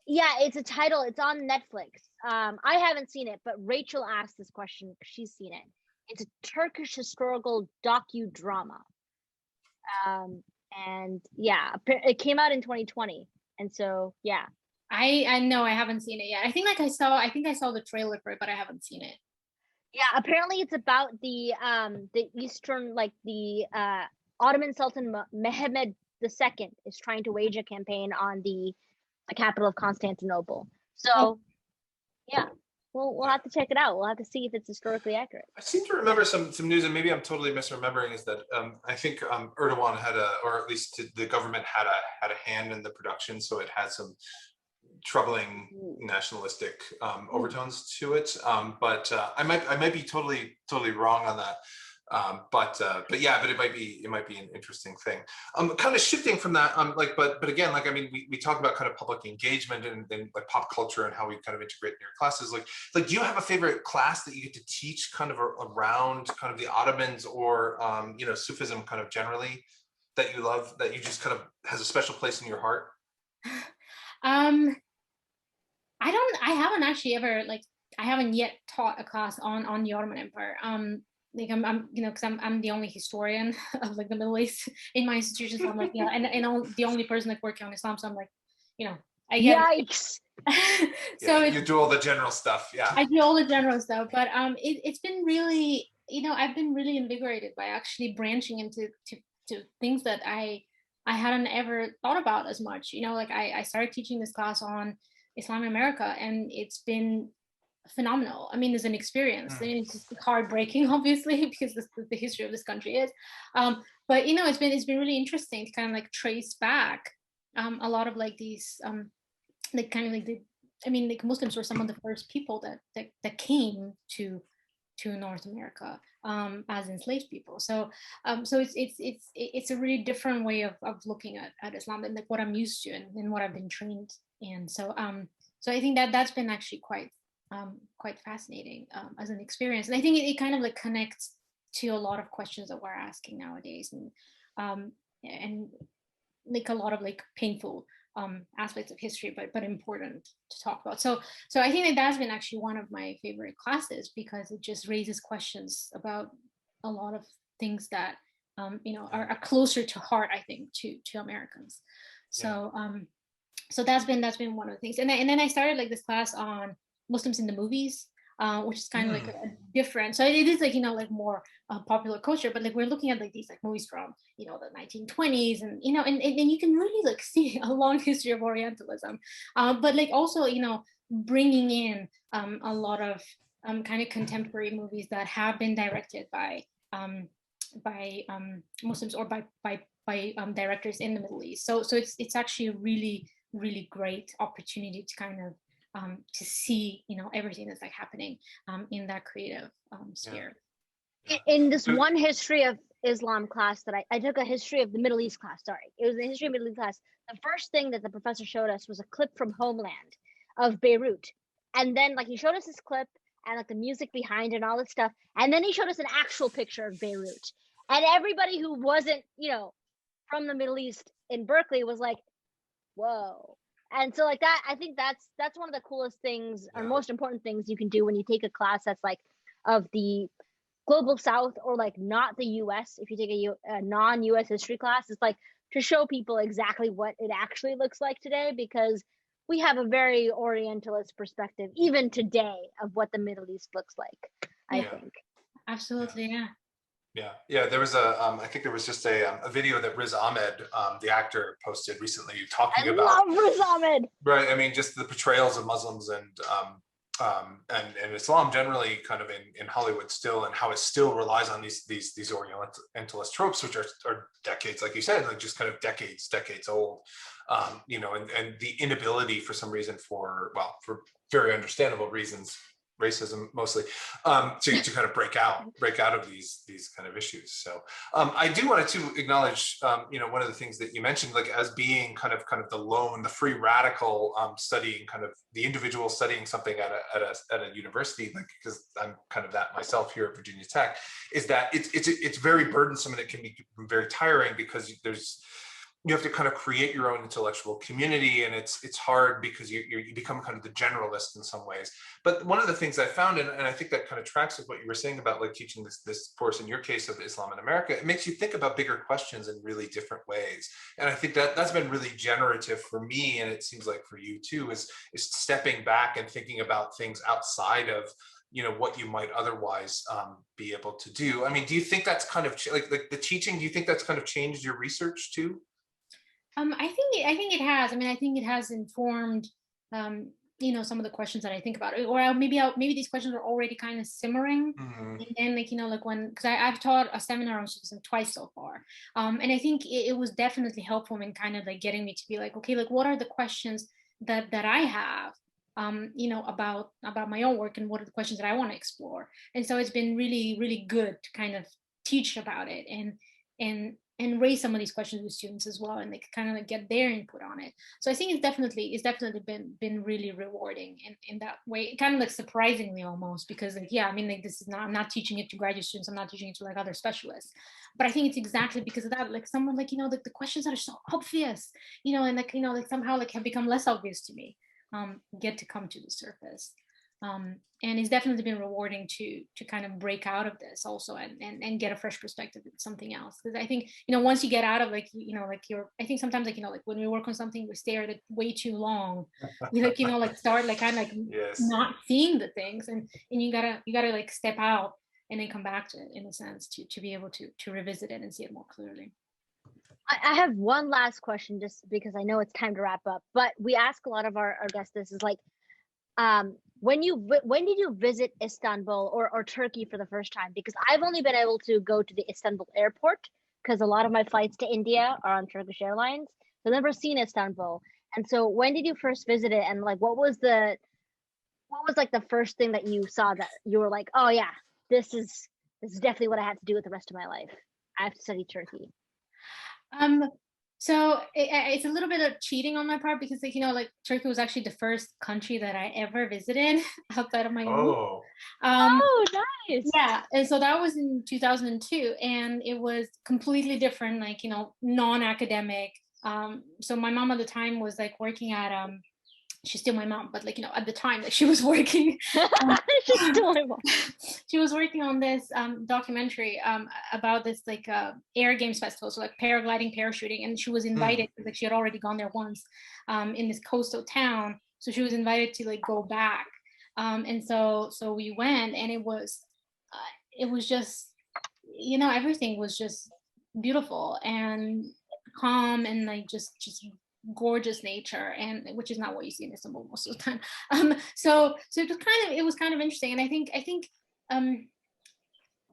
Yeah, it's a title. It's on Netflix. I haven't seen it, but Rachael asked this question because she's seen it. It's a Turkish historical docudrama. And yeah, it came out in 2020. And so, yeah. I know I haven't seen it yet. I think I saw the trailer for it, but I haven't seen it. Yeah, apparently it's about the Eastern, like the Ottoman Sultan Mehmed II is trying to wage a campaign on the capital of Constantinople. So, yeah, we'll have to check it out. We'll have to see if it's historically accurate. I seem to remember some news, and maybe I'm totally misremembering, is that I think Erdogan had or at least the government had a hand in the production, so it had some troubling nationalistic overtones to it. But I might be totally wrong on that. But it might be an interesting thing. Kind of shifting from that, but again, like, I mean, we talk about kind of public engagement and like pop culture and how we kind of integrate in your classes. Like, do you have a favorite class that you get to teach kind of around kind of the Ottomans or Sufism kind of generally that you love, that you just kind of has a special place in your heart? I haven't actually ever, like, I haven't yet taught a class on the Ottoman Empire. Like I'm because I'm the only historian of like the Middle East in my institution. So I'm like, and the only person like working on Islam. So I'm like, I get Yikes. So you do all the general stuff. Yeah. I do all the general stuff, but it's been really, I've been really invigorated by actually branching into to things that I hadn't ever thought about as much. Like I started teaching this class on Islam in America, and it's been phenomenal. I mean, it's an experience. I mean, it's just heartbreaking, obviously, because the history of this country is. But it's been really interesting to kind of like trace back a lot of like these like kind of like like Muslims were some of the first people that came to North America as enslaved people. So it's a really different way of looking at Islam than like what I'm used to and what I've been trained in. So I think that's been actually quite fascinating as an experience, and I think it kind of like connects to a lot of questions that we're asking nowadays, and like a lot of like painful aspects of history, but important to talk about. So I think that's been actually one of my favorite classes, because it just raises questions about a lot of things that are closer to heart, I think, to Americans. So so that's been one of the things, and then I started like this class on Muslims in the movies, which is kind of like a different. So it is like like more popular culture, but like we're looking at like these like movies from the 1920s, and and you can really like see a long history of Orientalism, but like also bringing in a lot of kind of contemporary movies that have been directed by Muslims or by directors in the Middle East. So it's actually a really really great opportunity to kind of to see everything that's like happening in that creative sphere. In this one history of Islam class that I took, a history of the Middle East class, sorry, it was a history of Middle East class. The first thing that the professor showed us was a clip from Homeland of Beirut, and then like he showed us this clip and like the music behind it and all this stuff, and then he showed us an actual picture of Beirut, and everybody who wasn't from the Middle East in Berkeley was like, whoa. And so like that, I think that's one of the coolest things or most important things you can do when you take a class that's like of the global South, or like not the US. If you take a non-US history class, it's like to show people exactly what it actually looks like today, because we have a very Orientalist perspective even today of what the Middle East looks like, I think. Absolutely, yeah. Yeah. There was I think there was just a video that Riz Ahmed, the actor, posted recently talking about. I love Riz Ahmed. Right. I mean, just the portrayals of Muslims and Islam generally, kind of in Hollywood still, and how it still relies on these Orientalist tropes, which are decades, like you said, like just kind of decades old. And the inability for some reason for very understandable reasons, racism mostly, to kind of break out of these kind of issues. So I do want to acknowledge one of the things that you mentioned, like as being kind of the free radical studying, kind of the individual studying something at a university, like, because I'm kind of that myself here at Virginia Tech, is that it's very burdensome, and it can be very tiring, because you have to kind of create your own intellectual community, and it's hard because you become kind of the generalist in some ways. But one of the things I found, and I think that kind of tracks with what you were saying about like teaching this course in your case of Islam in America, it makes you think about bigger questions in really different ways. And I think that's been really generative for me, and it seems like for you too, is stepping back and thinking about things outside of what you might otherwise be able to do. I mean, do you think that's kind of like the teaching? Do you think that's kind of changed your research too? I think it has. I mean, I think it has informed, some of the questions that I think about, or maybe these questions are already kind of simmering, and then because I've taught a seminar on Sufism twice so far, and I think it was definitely helpful in kind of like getting me to be like, okay, like what are the questions that I have, about my own work, and what are the questions that I want to explore, and so it's been really really good to kind of teach about it and raise some of these questions with students as well, and they kind of like get their input on it. So I think it's definitely been really rewarding in that way, kind of like surprisingly almost, because like, yeah, I mean, like this is not, I'm not teaching it to graduate students, I'm not teaching it to like other specialists, but I think it's exactly because of that, like someone like, you know, like the questions that are so obvious, you know, and like, you know, like somehow like have become less obvious to me, get to come to the surface. And it's definitely been rewarding to kind of break out of this also and get a fresh perspective of something else. Because I think, you know, once you get out of like, you know, like I think sometimes like, you know, like when we work on something, we stare at it way too long. We like, you know, like start like kind of like Yes. not seeing the things, and you gotta like step out and then come back to it in a sense to be able to revisit it and see it more clearly. I have one last question, just because I know it's time to wrap up, but we ask a lot of our guests, this is like, when did you visit Istanbul or Turkey for the first time? Because I've only been able to go to the Istanbul airport, because a lot of my flights to India are on Turkish Airlines. So I've never seen Istanbul. And so when did you first visit it? And like, what was like the first thing that you saw that you were like, oh yeah, this is definitely what I have to do with the rest of my life. I have to study Turkey. So it's a little bit of cheating on my part, because like, you know, like Turkey was actually the first country that I ever visited outside of my own. Oh, nice. Yeah, and so that was in 2002, and it was completely different, like, you know, non-academic. So my mom at the time was like working at she's still my mom, but like, you know, at the time that she was working, she's still my mom. She was working on this documentary about this like air games festival, so like paragliding, parachuting, and she was invited, like she had already gone there once in this coastal town, so she was invited to like go back, and so we went, and it was just, you know, everything was just beautiful and calm and like just gorgeous nature, and which is not what you see in Istanbul most of the time. So it was kind of interesting, and I think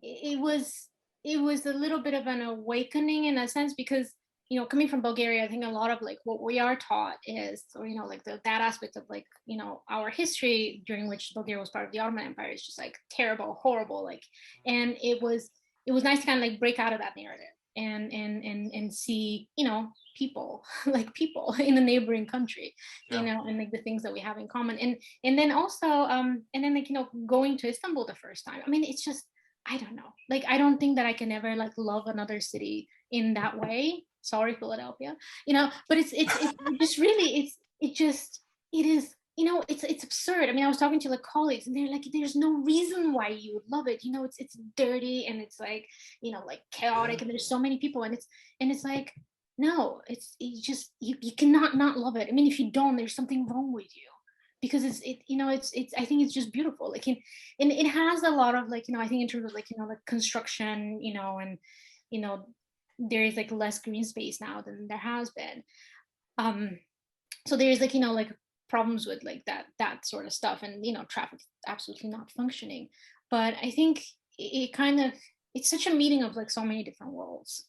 it was a little bit of an awakening in a sense, because, you know, coming from Bulgaria, I think a lot of like what we are taught is, or, you know, like that aspect of like, you know, our history during which Bulgaria was part of the Ottoman Empire is just like terrible, horrible, like, and it was nice to kind of like break out of that narrative and see, you know, people like people in the neighboring country, you know, and like the things that we have in common, and then also and then like, you know, going to Istanbul the first time, I mean, it's just, I don't know, like I don't think that I can ever like love another city in that way. Sorry, Philadelphia, you know, but it's just really it is, you know, it's absurd. I mean, I was talking to like colleagues, and they're like, there's no reason why you would love it, you know, it's dirty, and it's like, you know, like chaotic, and there's so many people, and it's like, no, you just you cannot not love it. I mean, if you don't, there's something wrong with you, because it's you know, it's I think it's just beautiful, like, and it has a lot of like, you know, I think in terms of like, you know, like construction, you know, and, you know, there is like less green space now than there has been, so there's like, you know, like problems with like that sort of stuff, and, you know, traffic absolutely not functioning, but I think it kind of, it's such a meeting of like so many different worlds,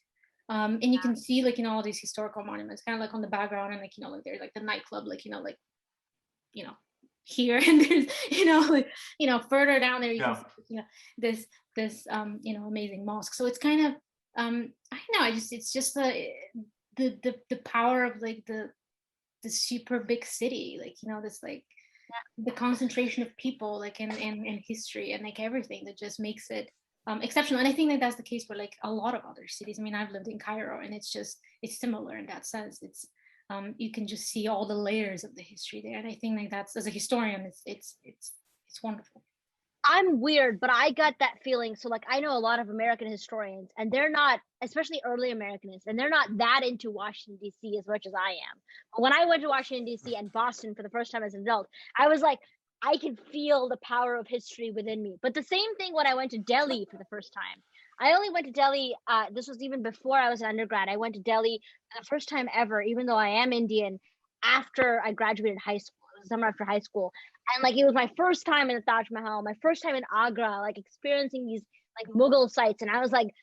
and you can see like, you know, all these historical monuments kind of like on the background, and like, you know, like there's like the nightclub, like, you know, like, you know, here, and there's, you know, like, you know, further down there you can see, you know, this you know, amazing mosque. So it's kind of I don't know, it's just the power of like the super big city, like, you know, this like the concentration of people, like in history and like everything that just makes it exceptional. And I think that that's the case for like a lot of other cities. I mean, I've lived in Cairo, and it's similar in that sense. It's you can just see all the layers of the history there, and I think like that's, as a historian, it's wonderful. I'm weird, but I got that feeling. So like, I know a lot of American historians, and they're not, especially early Americanists, and they're not that into Washington, D.C. as much as I am. But when I went to Washington, D.C. and Boston for the first time as an adult, I was like, I can feel the power of history within me. But the same thing when I went to Delhi for the first time. I only went to Delhi, this was even before I was an undergrad. I went to Delhi for the first time ever, even though I am Indian, after I graduated high school. It was the summer after high school. And like, it was my first time in the Taj Mahal, my first time in Agra, like experiencing these like Mughal sites. And I was like,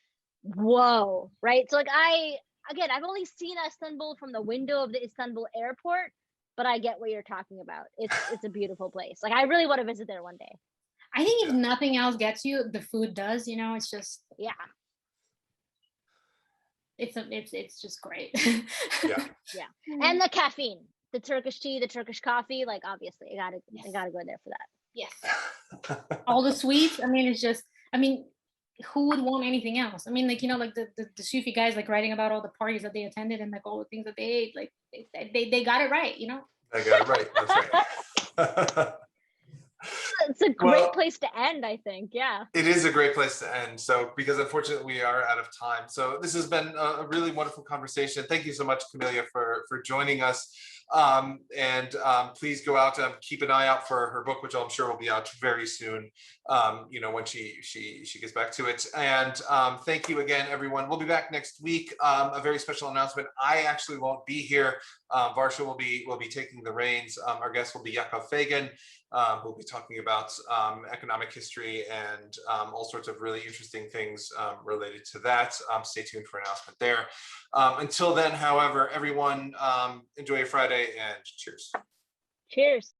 whoa, right? So like, I've only seen Istanbul from the window of the Istanbul airport, but I get what you're talking about. It's a beautiful place. Like, I really want to visit there one day. I think if nothing else gets you, the food does, you know, it's just, yeah. it's just great. Yeah. And the caffeine, the Turkish tea, the Turkish coffee, like obviously I gotta go there for that. Yes. All the sweets. I mean, it's just, I mean, who would want anything else? I mean, like, you know, like the Sufi guys like writing about all the parties that they attended and like all the things that they ate, like they got it right, you know? I got it right. That's right. It's a great place to end, I think. Yeah. It is a great place to end. So, because unfortunately we are out of time. So this has been a really wonderful conversation. Thank you so much, Kameliya, for joining us. Please go out and keep an eye out for her book, which I'm sure will be out very soon. You know, when she gets back to it. And thank you again, everyone. We'll be back next week. A very special announcement. I actually won't be here. Varsha will be taking the reins. Our guest will be Yaakov Fagan. We'll be talking about economic history and all sorts of really interesting things related to that. Stay tuned for an announcement there. Until then, however, everyone, enjoy your Friday and cheers. Cheers.